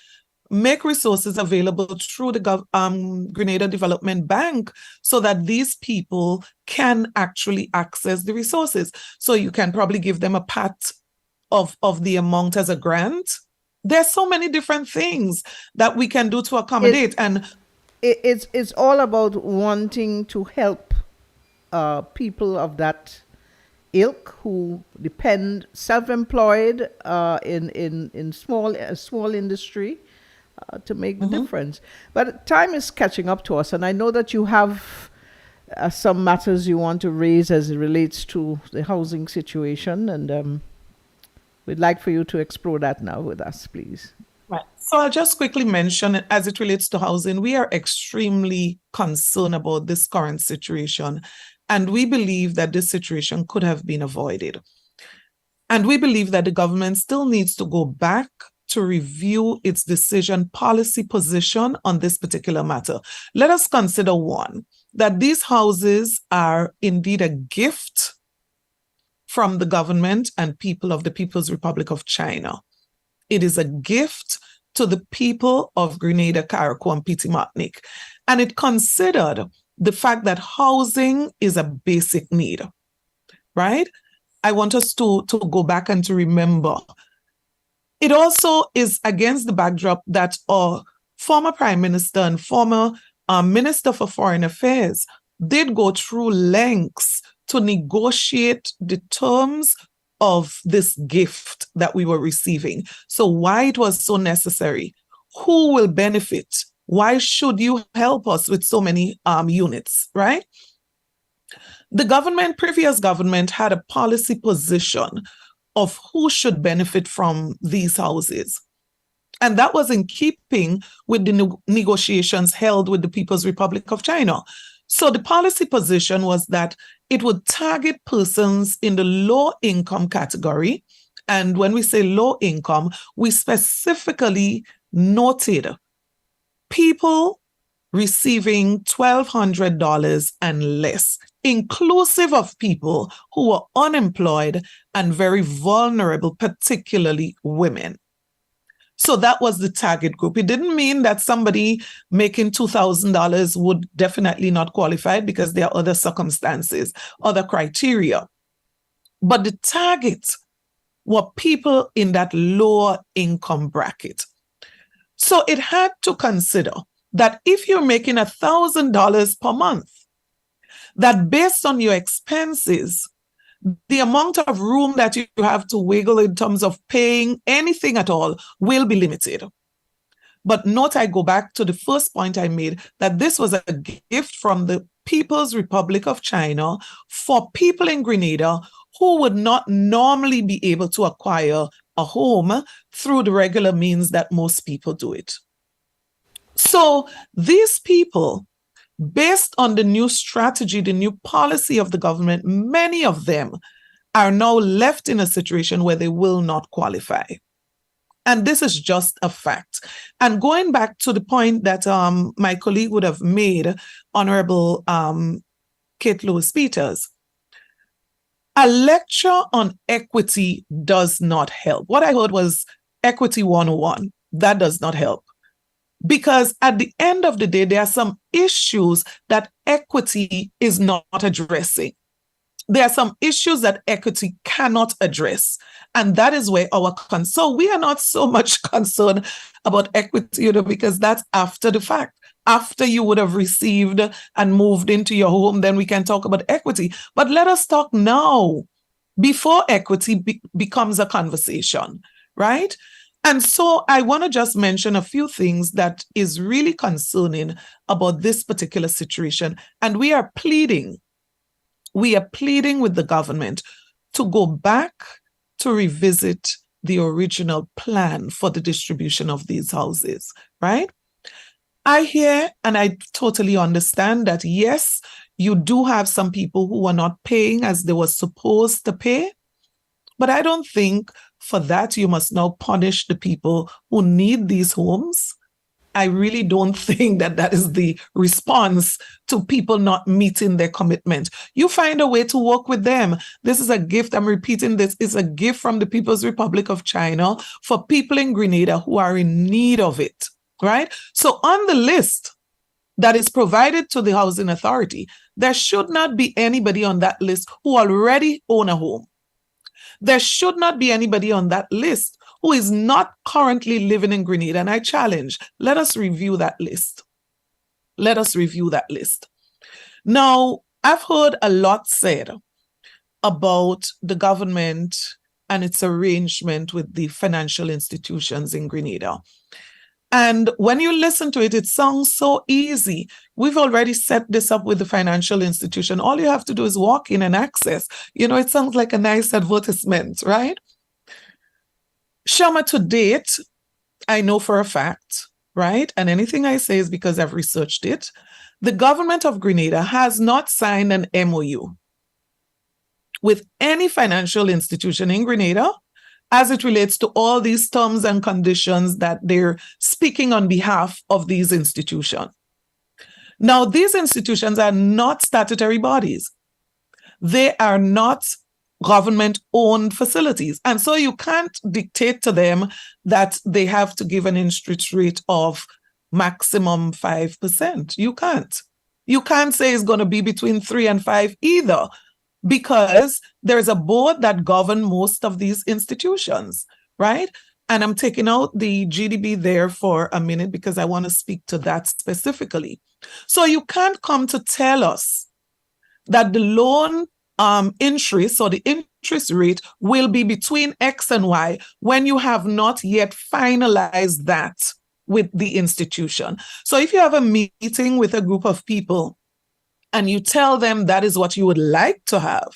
make resources available through the Grenada Development Bank so that these people can actually access the resources. So you can probably give them a part of the amount as a grant. There's so many different things that we can do to accommodate. It's all about wanting to help people of that ilk who depend self-employed in small industry to make the difference. But time is catching up to us, and I know that you have some matters you want to raise as it relates to the housing situation, and we'd like for you to explore that now with us, please. Right. So I'll just quickly mention, as it relates to housing, we are extremely concerned about this current situation. And we believe that this situation could have been avoided. And we believe that the government still needs to go back to review its decision policy position on this particular matter. Let us consider one, that these houses are indeed a gift from the government and people of the People's Republic of China. It is a gift to the people of Grenada, Carriacou, and Petite Martinique. And it considered the fact that housing is a basic need, right? I want us to go back and to remember. It also is against the backdrop that our former Prime Minister and former Minister for Foreign Affairs did go through lengths to negotiate the terms of this gift that we were receiving. So why it was so necessary? Who will benefit? Why should you help us with so many units, right? The previous government had a policy position of who should benefit from these houses. And that was in keeping with the negotiations held with the People's Republic of China. So the policy position was that it would target persons in the low income category. And when we say low income, we specifically noted people receiving $1,200 and less, inclusive of people who were unemployed and very vulnerable, particularly women. So that was the target group. It didn't mean that somebody making $2,000 would definitely not qualify, because there are other circumstances, other criteria. But the target were people in that lower income bracket. So it had to consider that if you're making $1,000 per month, that based on your expenses, the amount of room that you have to wiggle in terms of paying anything at all will be limited. But note, I go back to the first point I made, that this was a gift from the People's Republic of China for people in Grenada who would not normally be able to acquire a home through the regular means that most people do it. So these people, based on the new strategy, the new policy of the government, many of them are now left in a situation where they will not qualify. And this is just a fact. And going back to the point that my colleague would have made, Honorable Kate Lewis-Peters, a lecture on equity does not help. What I heard was Equity 101. That does not help. Because at the end of the day, there are some issues that equity is not addressing. There are some issues that equity cannot address. And that is where our concern. So we are not so much concerned about equity, because that's after the fact. After you would have received and moved into your home, then we can talk about equity. But let us talk now, before equity becomes a conversation, right? And so I want to just mention a few things that is really concerning about this particular situation. And we are pleading with the government to go back to revisit the original plan for the distribution of these houses, right? I hear and I totally understand that, yes, you do have some people who are not paying as they were supposed to pay, but I don't think for that you must now punish the people who need these homes. I really don't think that that is the response to people not meeting their commitment. You find a way to work with them. This is a gift, I'm repeating this, is a gift from the People's Republic of China for people in Grenada who are in need of it, right? So on the list that is provided to the Housing Authority, there should not be anybody on that list who already own a home. There should not be anybody on that list who is not currently living in Grenada. And I challenge, let us review that list. Let us review that list. Now, I've heard a lot said about the government and its arrangement with the financial institutions in Grenada. And when you listen to it, it sounds so easy. We've already set this up with the financial institution. All you have to do is walk in and access. It sounds like a nice advertisement, right? Shama, to date, I know for a fact, right? And anything I say is because I've researched it. The government of Grenada has not signed an MOU with any financial institution in Grenada as it relates to all these terms and conditions that they're speaking on behalf of these institutions. Now, these institutions are not statutory bodies. They are not government-owned facilities. And so you can't dictate to them that they have to give an interest rate of maximum 5%. You can't. You can't say it's going to be between 3 and 5 either, because there's a board that governs most of these institutions, right? And I'm taking out the GDB there for a minute because I want to speak to that specifically. So you can't come to tell us that the loan interest or the interest rate will be between X and Y when you have not yet finalized that with the institution. So if you have a meeting with a group of people and you tell them that is what you would like to have,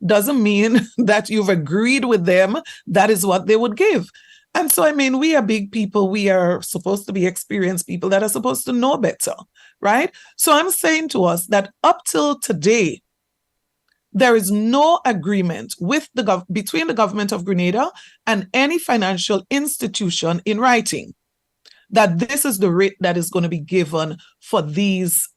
doesn't mean that you've agreed with them that is what they would give. And so, we are big people. We are supposed to be experienced people that are supposed to know better, right? So I'm saying to us that up till today, there is no agreement between the government of Grenada and any financial institution in writing that this is the rate that is going to be given for these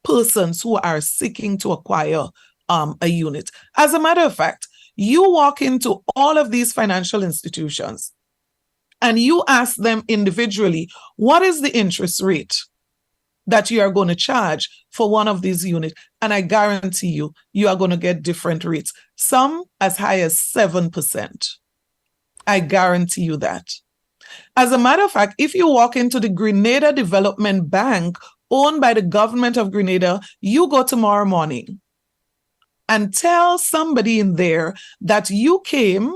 persons who are seeking to acquire a unit. As a matter of fact, you walk into all of these financial institutions and you ask them individually, what is the interest rate that you are going to charge for one of these units? And I guarantee you, you are going to get different rates, some as high as 7%. I guarantee you that. As a matter of fact, if you walk into the Grenada Development Bank owned by the government of Grenada, you go tomorrow morning and tell somebody in there that you came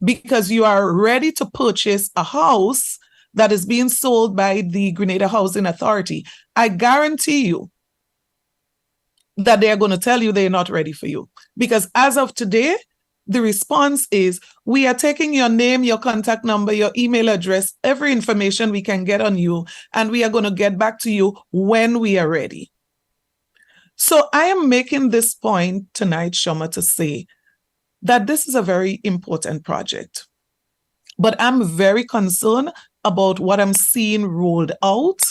because you are ready to purchase a house that is being sold by the Grenada Housing Authority, I guarantee you that they are going to tell you they're not ready for you. Because as of today, the response is, we are taking your name, your contact number, your email address, every information we can get on you, and we are going to get back to you when we are ready. So I am making this point tonight, Shoma, to say that this is a very important project. But I'm very concerned about what I'm seeing rolled out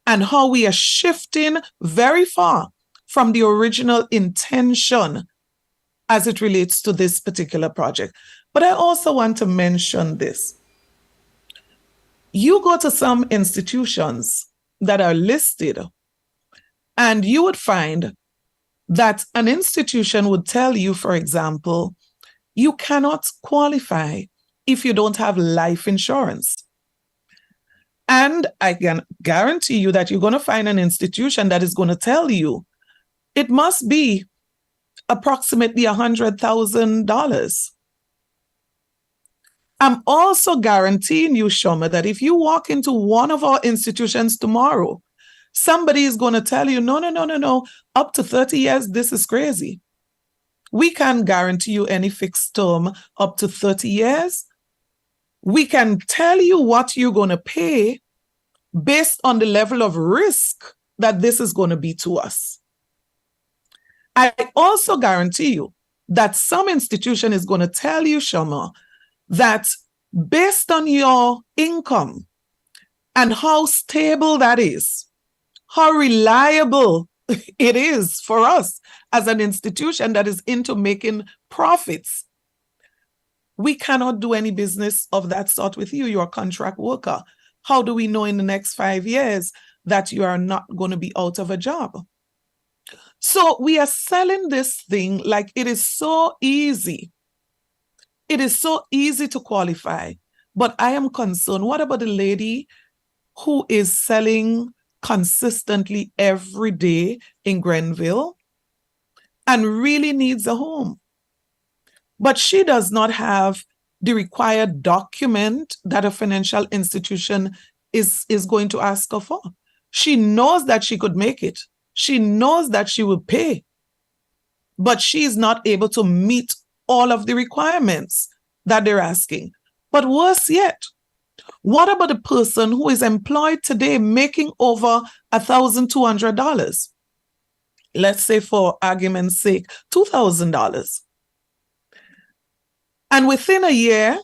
and how we are shifting very far from the original intention as it relates to this particular project. But I also want to mention this. You go to some institutions that are listed, and you would find that an institution would tell you, for example, you cannot qualify if you don't have life insurance. And I can guarantee you that you're going to find an institution that is going to tell you it must be approximately $100,000. I'm also guaranteeing you, Shoma, that if you walk into one of our institutions tomorrow, somebody is going to tell you, no, up to 30 years, this is crazy. We can't guarantee you any fixed term up to 30 years. We can tell you what you're going to pay based on the level of risk that this is going to be to us. I also guarantee you that some institution is going to tell you, Shoma, that based on your income and how stable that is, how reliable it is for us as an institution that is into making profits, we cannot do any business of that sort with you. You're a contract worker. How do we know in the next 5 years that you are not going to be out of a job? So we are selling this thing like it is so easy. It is so easy to qualify. But I am concerned, what about the lady who is selling consistently every day in Grenville and really needs a home? But she does not have the required document that a financial institution is going to ask her for. She knows that she could make it. She knows that she will pay, but she is not able to meet all of the requirements that they're asking. But worse yet, what about the person who is employed today making over $1,200? Let's say, for argument's sake, $2,000. And within a year,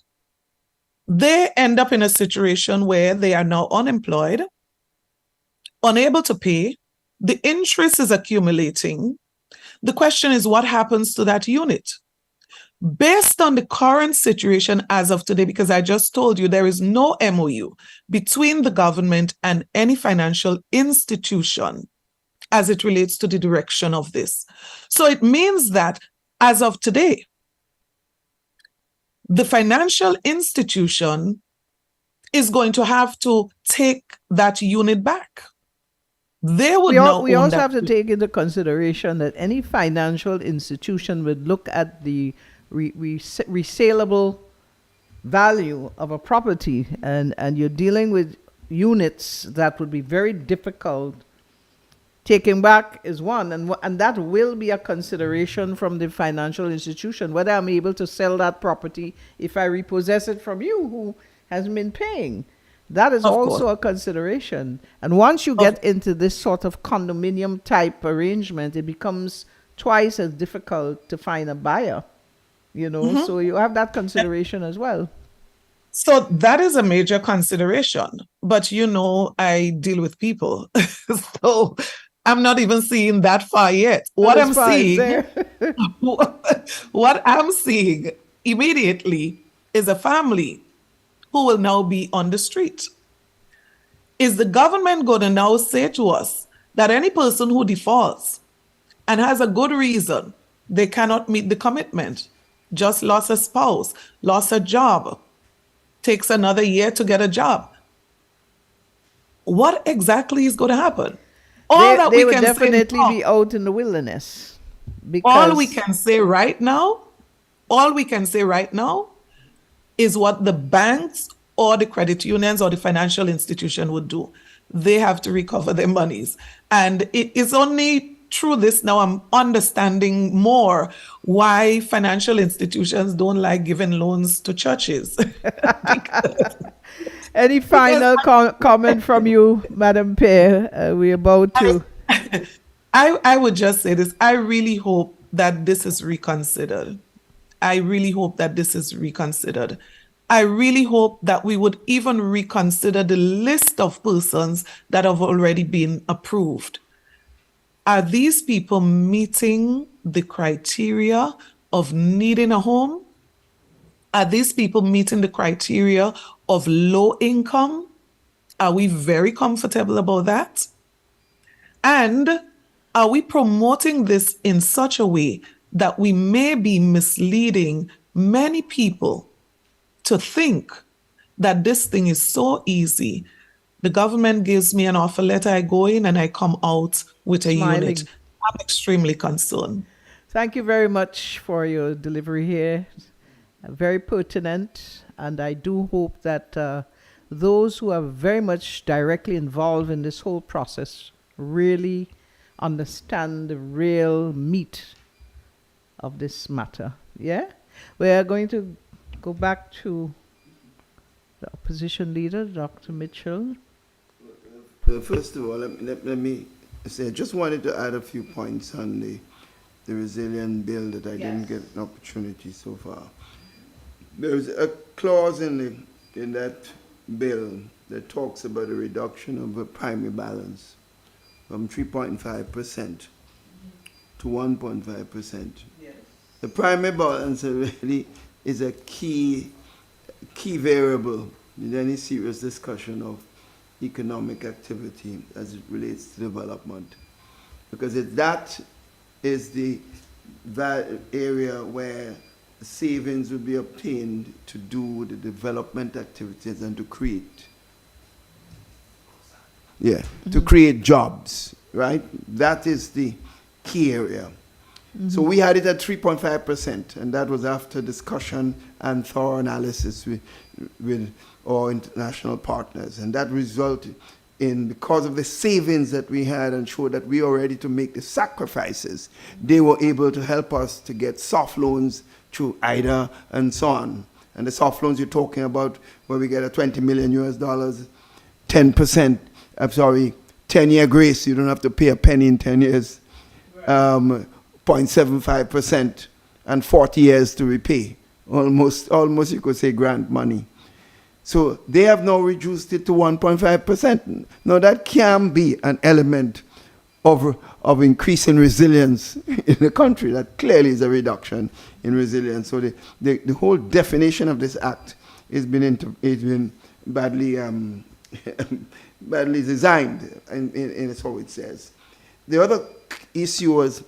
they end up in a situation where they are now unemployed, unable to pay. The interest is accumulating. The question is, what happens to that unit? Based on the current situation as of today, because I just told you there is no MOU between the government and any financial institution as it relates to the direction of this. So it means that as of today, the financial institution is going to have to take that unit back. They would we also have to take into consideration that any financial institution would look at the resaleable value of a property, and you're dealing with units that would be very difficult. Taking back is one, and that will be a consideration from the financial institution, whether I'm able to sell that property if I repossess it from you who hasn't been paying. That is also a consideration. And once you get into this sort of condominium type arrangement, it becomes twice as difficult to find a buyer, so you have that consideration as well. So that is a major consideration. But I deal with people. So I'm not even seeing that far yet. What I'm seeing immediately is a family who will now be on the street. Is the government going to now say to us that any person who defaults and has a good reason, they cannot meet the commitment, just lost a spouse, lost a job, takes another year to get a job? What exactly is going to happen? They would definitely be out in the wilderness. All we can say right now is what the banks or the credit unions or the financial institution would do. They have to recover their monies. And it is only through this now I'm understanding more why financial institutions don't like giving loans to churches. Any final comment from you, Madam Pear? We're about to. I would just say this. I really hope that this is reconsidered. I really hope that this is reconsidered. I really hope that we would even reconsider the list of persons that have already been approved. Are these people meeting the criteria of needing a home? Are these people meeting the criteria of low income? Are we very comfortable about that? And are we promoting this in such a way that we may be misleading many people to think that this thing is so easy? The government gives me an offer letter, I go in and I come out with a Smiling. unit. I'm extremely concerned. Thank you very much for your delivery here. Very pertinent. And I do hope that those who are very much directly involved in this whole process really understand the real meat of this matter. Yeah? We are going to go back to the opposition leader, Dr. Mitchell. First of all, let me say, I just wanted to add a few points on the resilient bill that I didn't get an opportunity so far. There's a clause in that bill that talks about a reduction of the primary balance from 3.5% to 1.5%. Yes. The primary balance really is a key variable in any serious discussion of economic activity as it relates to development, because that is the area where savings will be obtained to do the development activities and to create to create jobs, right? That is the key area. So we had it at 3.5%, and that was after discussion and thorough analysis with our international partners. And that resulted in, because of the savings that we had and showed that we are ready to make the sacrifices, they were able to help us to get soft loans through IDA and so on. And the soft loans you're talking about, where we get a $20 million, 10-year grace, you don't have to pay a penny in 10 years. 0.75% and 40 years to repay. Almost you could say grant money. So they have now reduced it to 1.5%. Now that can be an element of increasing resilience in the country. That clearly is a reduction in resilience. So the whole definition of this act has been badly badly designed, in so it says. The other issue was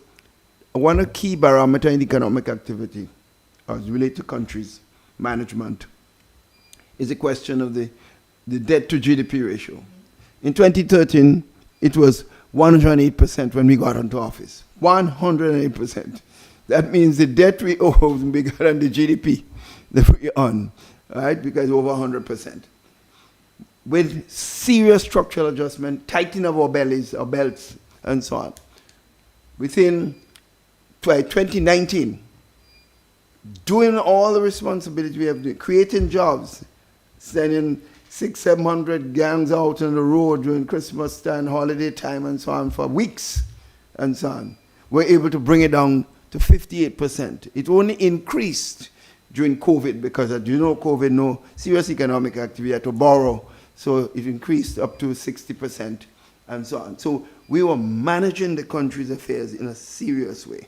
one key barometer in economic activity as related to countries' management is the question of the debt to GDP ratio. In 2013, it was 108% when we got into office. 108%. That means the debt we owe is bigger than the GDP that we earn, right? Because over 100%. With serious structural adjustment, tightening of our belts, and so on. Within 2019, doing all the responsibility we have, creating jobs, sending 600-700 gangs out on the road during Christmas time, holiday time, and so on for weeks, and so on. We're able to bring it down to 58%. It only increased during COVID because, as you know, COVID, no serious economic activity, had to borrow. So it increased up to 60% and so on. So we were managing the country's affairs in a serious way.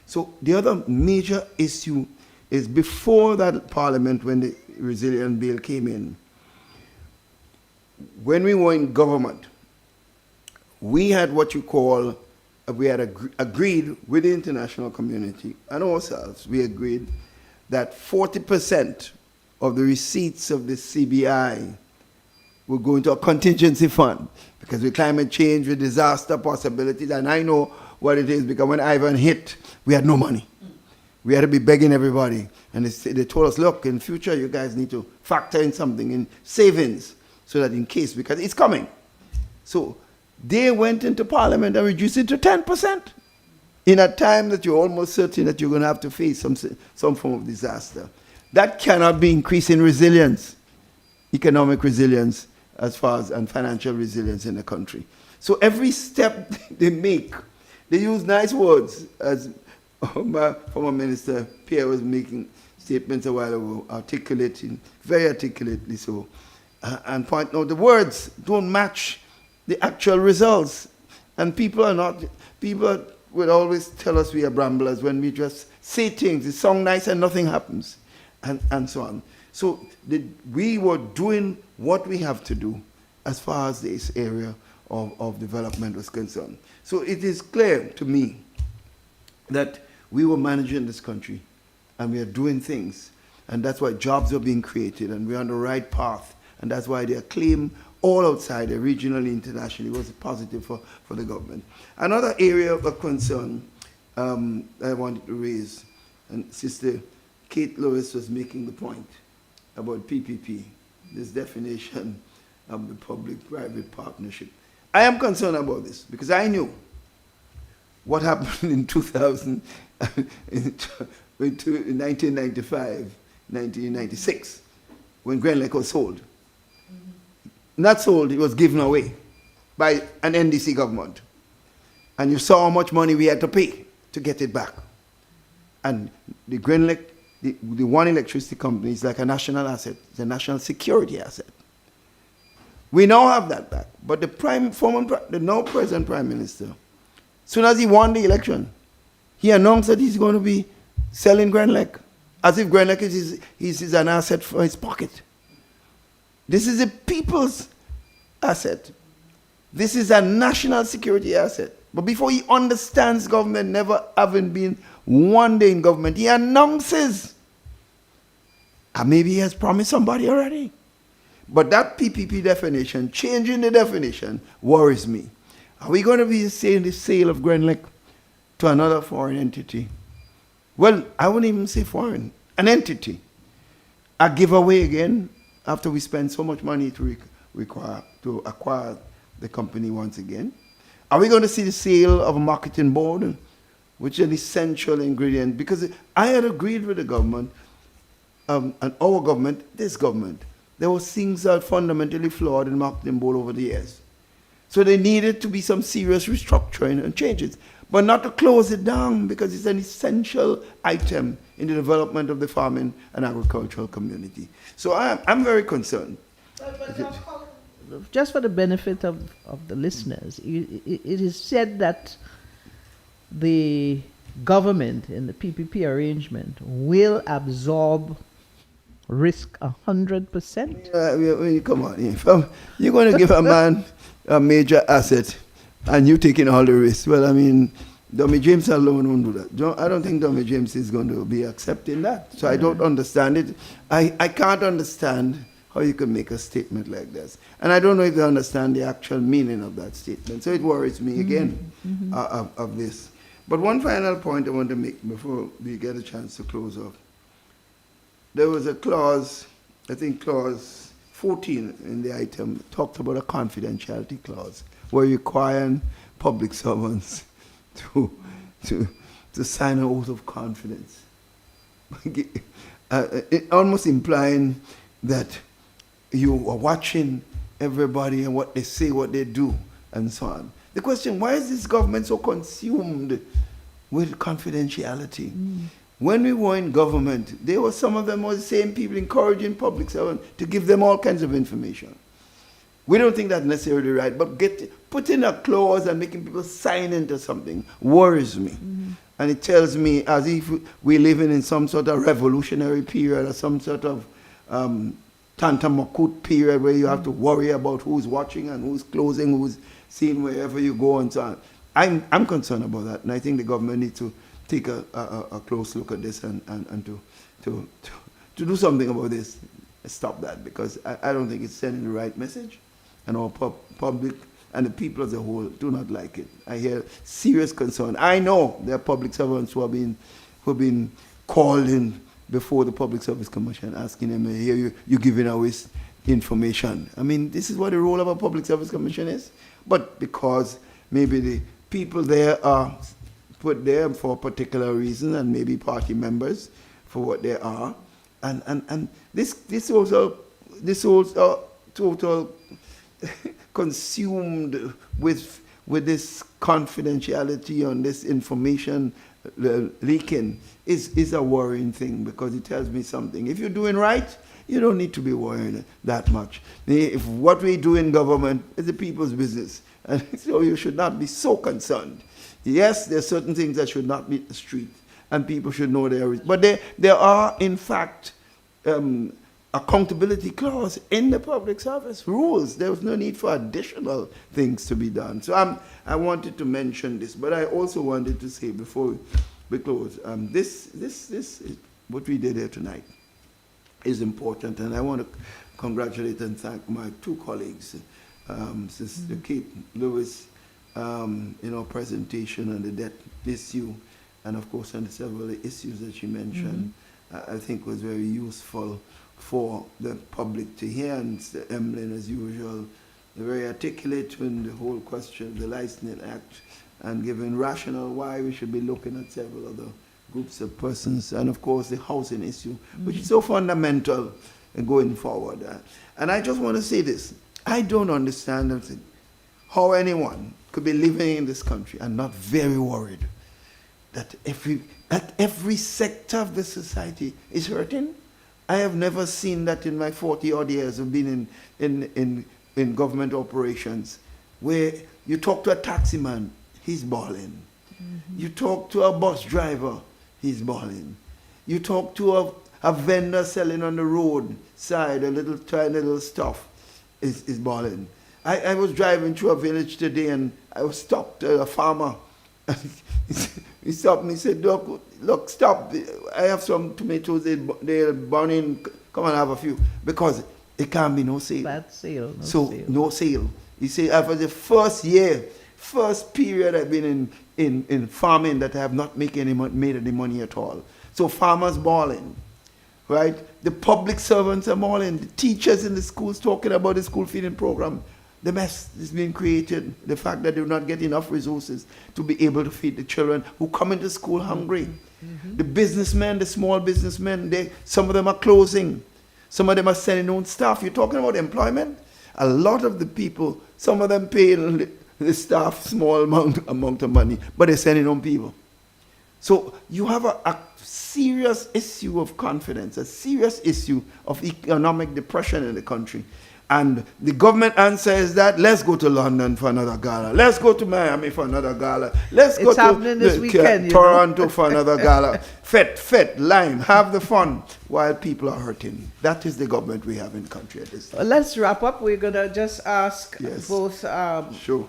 So the other major issue is before that parliament, when the Resilient Bill came in, when we were in government, we had what you call, we had agreed with the international community and ourselves, we agreed that 40% of the receipts of the CBI will go into a contingency fund, because with climate change, with disaster possibilities, and I know what it is, because when Ivan hit, we had no money. We had to be begging everybody. And they told us, look, in future, you guys need to factor in something in savings so that in case, because it's coming. So they went into Parliament and reduced it to 10% in a time that you're almost certain that you're going to have to face some form of disaster. That cannot be increasing resilience, economic resilience, as far as and financial resilience in the country. So every step they make, they use nice words, as my former minister Pierre was making statements a while ago, articulating, very articulately so, and point out the words don't match the actual results. And people would always tell us we are bramblers when we just say things. It sounds nice and nothing happens, and so on. So we were doing what we have to do as far as this area of development was concerned. So it is clear to me that we were managing this country and we are doing things. And that's why jobs are being created and we're on the right path. And that's why the acclaim all outside, regionally, internationally, was positive for the government. Another area of concern I wanted to raise, and Sister Kate Lewis was making the point about PPP, this definition of the public-private partnership. I am concerned about this because I knew what happened in 2000, in 1995, 1996, when Grenlec was sold. Not sold, it was given away by an NDC government. And you saw how much money we had to pay to get it back. And the Grenlec, the one electricity company is like a national asset. It's a national security asset. We now have that back. But the now present Prime Minister, as soon as he won the election, he announced that he's going to be selling Grenlec, as if Grenlec is an asset for his pocket. This is a people's asset. This is a national security asset. But before he understands government, never having been one day in government, he announces. And maybe he has promised somebody already. But that PPP definition, changing the definition, worries me. Are we going to be saying the sale of Grenlec to another foreign entity? Well, I wouldn't even say foreign, an entity. A giveaway again, after we spend so much money to acquire the company once again? Are we going to see the sale of a marketing board, which is an essential ingredient? Because I had agreed with the government, and our government, this government, there were things that are fundamentally flawed in the marketing board over the years. So there needed to be some serious restructuring and changes, but not to close it down because it's an essential item in the development of the farming and agricultural community. So I'm very concerned. Just for the benefit of the listeners, it is said that the government in the PPP arrangement will absorb risk 100%. Come on, you're going to give a man a major asset and you taking all the risk. Well, I mean, Dummy James alone won't do that. I don't think Dummy James is going to be accepting that. So I don't understand it. I can't understand how you can make a statement like this. And I don't know if they understand the actual meaning of that statement. So it worries me again of this. But one final point I want to make before we get a chance to close off. There was a clause, I think clause 14 in the item, talked about a confidentiality clause, where requiring public servants to sign an oath of confidence. Almost implying that you are watching everybody and what they say, what they do, and so on. The question, why is this government so consumed with confidentiality? When we were in government, some of them were the same people encouraging public servants to give them all kinds of information. We don't think that's necessarily right, but putting a clause and making people sign into something worries me. And it tells me as if we're living in some sort of revolutionary period or some sort of Tantamakut period where you have to worry about who's watching and who's closing, who's seeing wherever you go and so on. I'm concerned about that, and I think the government needs to take a close look at this and to do something about this. Stop that, because I don't think it's sending the right message, and our public and the people as a whole do not like it. I hear serious concern. I know there are public servants who have been called in before the Public Service Commission asking them, here you're giving away information. I mean, this is what the role of a Public Service Commission is. But because maybe the people there are put there for a particular reason, and maybe party members for what they are, and this also total consumed with this confidentiality on this information leaking is a worrying thing, because it tells me something. If you're doing right, you don't need to be worried that much. If what we do in government is the people's business, and so you should not be so concerned. Yes, there are certain things that should not be in the street, and people should know there is. But there are, in fact, accountability clause in the public service rules. There was no need for additional things to be done. So I wanted to mention this, but I also wanted to say before we close, what we did here tonight is important, and I want to congratulate and thank my two colleagues, Sister Kate Lewis, in our presentation on the debt issue, and of course on the several issues that she mentioned. I think was very useful for the public to hear, and Emlyn, as usual, very articulate in the whole question of the Licensing Act, and giving rationale why we should be looking at several other groups of persons, and of course the housing issue, which is so fundamental in going forward. And I just want to say this: I don't understand how anyone could be living in this country and not very worried that every sector of the society is hurting. I have never seen that in my 40-odd years of being in government operations, where you talk to a taxi man, he's bawling. You talk to a bus driver, he's bawling. You talk to a vendor selling on the road side, trying little stuff, is bawling. I was driving through a village today, and I was stopped at a farmer. He stopped me, he said, look, stop. I have some tomatoes, they're burning, come and have a few. Because it can't be no sale. Bad sale. No sale. He said, after the first period I've been in farming, that I have not made any money at all. So farmers bawling, right? The public servants are bawling. The teachers in the schools talking about the school feeding program. The mess is being created, the fact that they do not get enough resources to be able to feed the children who come into school hungry. The businessmen, the small businessmen, some of them are closing. Some of them are sending own staff. You're talking about employment? A lot of the people, some of them pay the staff small amount of money, but they're sending home people. So you have a serious issue of confidence, a serious issue of economic depression in the country. And the government answer is that let's go to London for another gala. Let's go to Miami for another gala. Let's go to Toronto for another gala. Fet, lime, have the fun while people are hurting. That is the government we have in the country at this time. Well, let's wrap up. We're going to just ask both sure.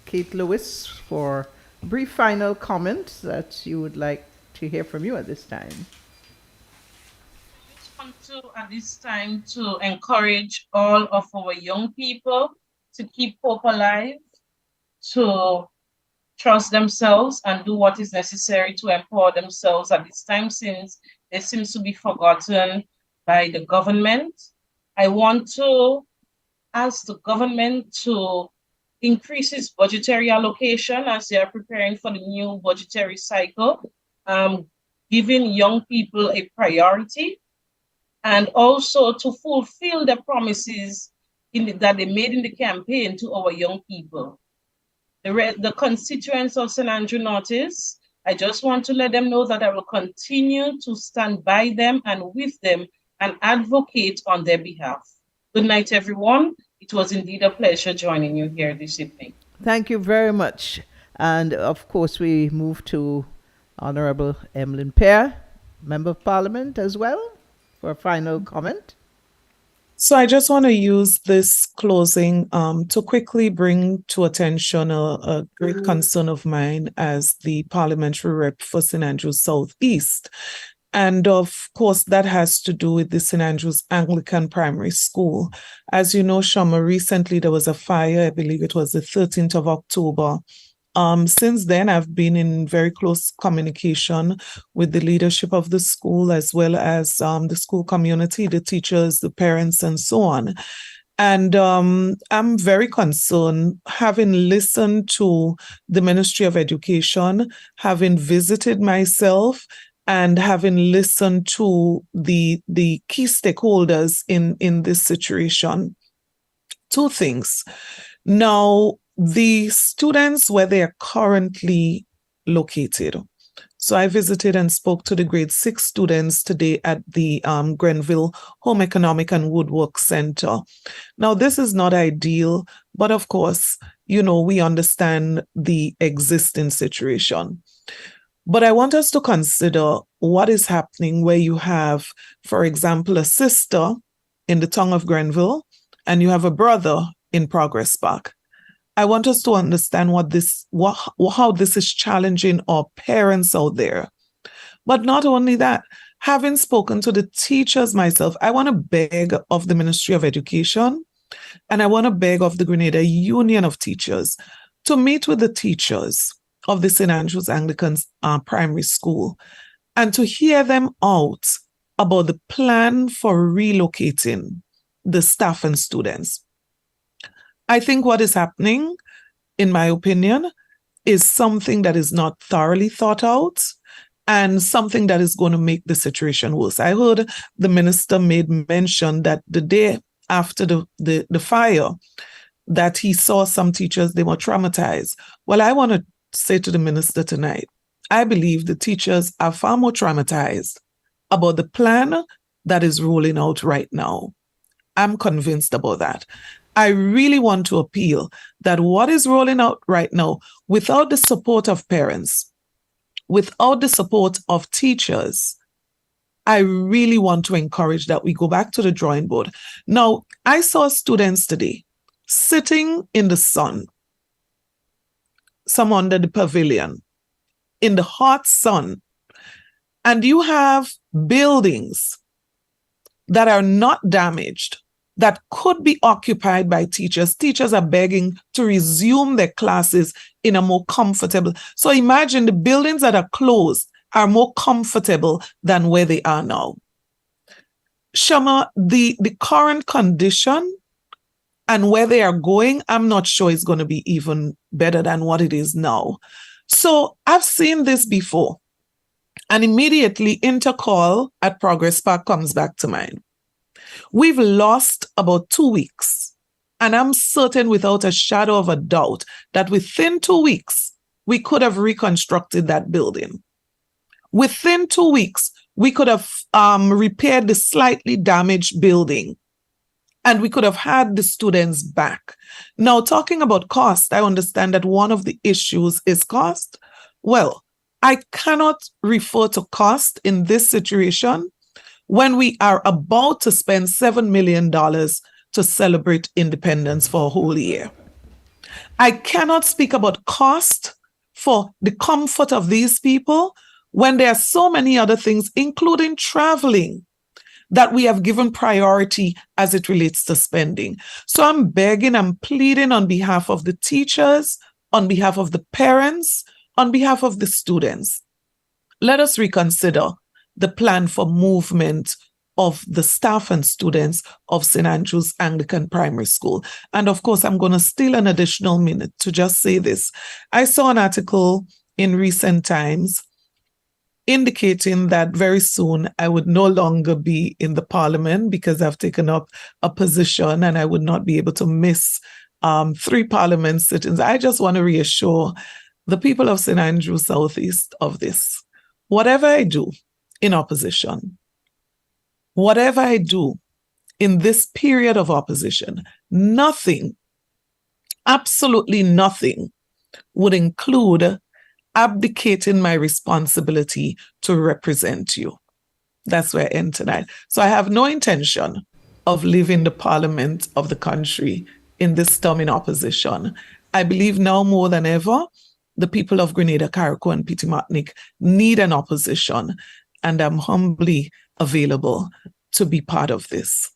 Kate Lewis for a brief final comment that you would like to hear from you at this time. At this time to encourage all of our young people to keep hope alive, to trust themselves and do what is necessary to empower themselves at this time, since they seem to be forgotten by the government. I want to ask the government to increase its budgetary allocation as they are preparing for the new budgetary cycle, giving young people a priority, and also to fulfill the promises that they made in the campaign to our young people. The constituents of St. Andrew Northeast, I just want to let them know that I will continue to stand by them and with them and advocate on their behalf. Good night, everyone. It was indeed a pleasure joining you here this evening. Thank you very much. And of course, we move to Honorable Emlyn Pear, Member of Parliament as well, for a final comment. So I just want to use this closing to quickly bring to attention a great concern of mine as the parliamentary rep for St. Andrews Southeast. And of course, that has to do with the St. Andrews Anglican Primary School. As you know, Shama, recently there was a fire, I believe it was the 13th of October, Since then, I've been in very close communication with the leadership of the school, as well as the school community, the teachers, the parents, and so on. And I'm very concerned, having listened to the Ministry of Education, having visited myself, and having listened to the key stakeholders in this situation. Two things. Now, the students where they are currently located. So I visited and spoke to the grade 6 students today at the Grenville Home Economic and Woodwork Center. Now, this is not ideal, but of course, we understand the existing situation. But I want us to consider what is happening where you have, for example, a sister in the town of Grenville and you have a brother in Progress Park. I want us to understand how this is challenging our parents out there. But not only that, having spoken to the teachers myself, I want to beg of the Ministry of Education and I want to beg of the Grenada Union of Teachers to meet with the teachers of the St. Andrews Anglican Primary School and to hear them out about the plan for relocating the staff and students. I think what is happening, in my opinion, is something that is not thoroughly thought out and something that is going to make the situation worse. I heard the minister made mention that the day after the fire, that he saw some teachers, they were traumatized. Well, I want to say to the minister tonight, I believe the teachers are far more traumatized about the plan that is rolling out right now. I'm convinced about that. I really want to appeal that what is rolling out right now, without the support of parents, without the support of teachers, I really want to encourage that we go back to the drawing board. Now, I saw students today sitting in the sun, some under the pavilion, in the hot sun, and you have buildings that are not damaged, that could be occupied by teachers. Teachers are begging to resume their classes in a more comfortable. So imagine the buildings that are closed are more comfortable than where they are now. Shama, the current condition and where they are going, I'm not sure it's going to be even better than what it is now. So I've seen this before. And immediately Intercall at Progress Park comes back to mind. We've lost about 2 weeks, and I'm certain without a shadow of a doubt that within 2 weeks, we could have reconstructed that building. Within 2 weeks, we could have repaired the slightly damaged building, and we could have had the students back. Now, talking about cost, I understand that one of the issues is cost. Well, I cannot refer to cost in this situation when we are about to spend $7 million to celebrate independence for a whole year. I cannot speak about cost for the comfort of these people when there are so many other things, including traveling, that we have given priority as it relates to spending. So I'm begging, I'm pleading on behalf of the teachers, on behalf of the parents, on behalf of the students. Let us reconsider the plan for movement of the staff and students of St. Andrews Anglican Primary School. And of course, I'm going to steal an additional minute to just say this. I saw an article in recent times indicating that very soon I would no longer be in the parliament because I've taken up a position and I would not be able to miss 3 parliament sittings. I just want to reassure the people of St. Andrews Southeast of this. Whatever I do in opposition, whatever I do in this period of opposition, nothing, absolutely nothing would include abdicating my responsibility to represent you. That's where I end tonight. So I have no intention of leaving the parliament of the country in this term in opposition. I believe now more than ever, the people of Grenada, Carriacou, and Petite Martinique need an opposition, and I'm humbly available to be part of this.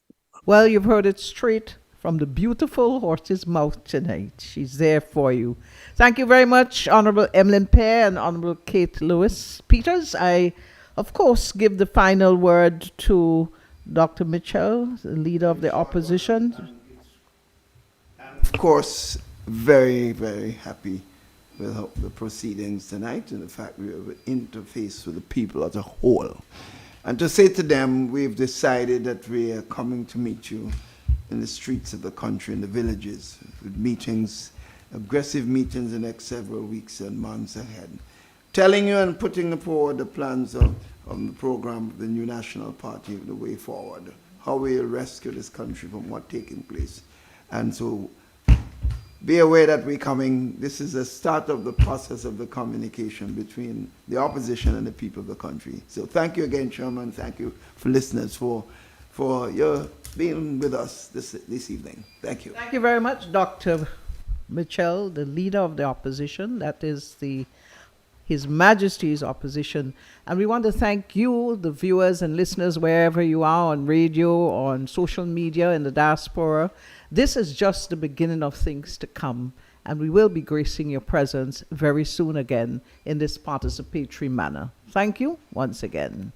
Well, you've heard it straight from the beautiful horse's mouth tonight. She's there for you. Thank you very much, Honorable Emlyn Pear and Honorable Kate Lewis Peters. I, of course, give the final word to Dr. Mitchell, the leader of the opposition. Of course, very, very happy with the proceedings tonight and the fact we have an interface with the people as a whole. And to say to them, we've decided that we are coming to meet you in the streets of the country, in the villages, with meetings, aggressive meetings in the next several weeks and months ahead, telling you and putting forward the plans of the program of the new National Party, the way forward, how we'll rescue this country from what's taking place. And so be aware that we're coming. This is the start of the process of the communication between the opposition and the people of the country. So thank you again, Chairman. Thank you for listeners for your being with us this evening. Thank you. Thank you very much, Dr. Mitchell, the leader of the opposition. That is His Majesty's opposition. And we want to thank you, the viewers and listeners, wherever you are, on radio, on social media, in the diaspora. This is just the beginning of things to come, and we will be gracing your presence very soon again in this participatory manner. Thank you once again.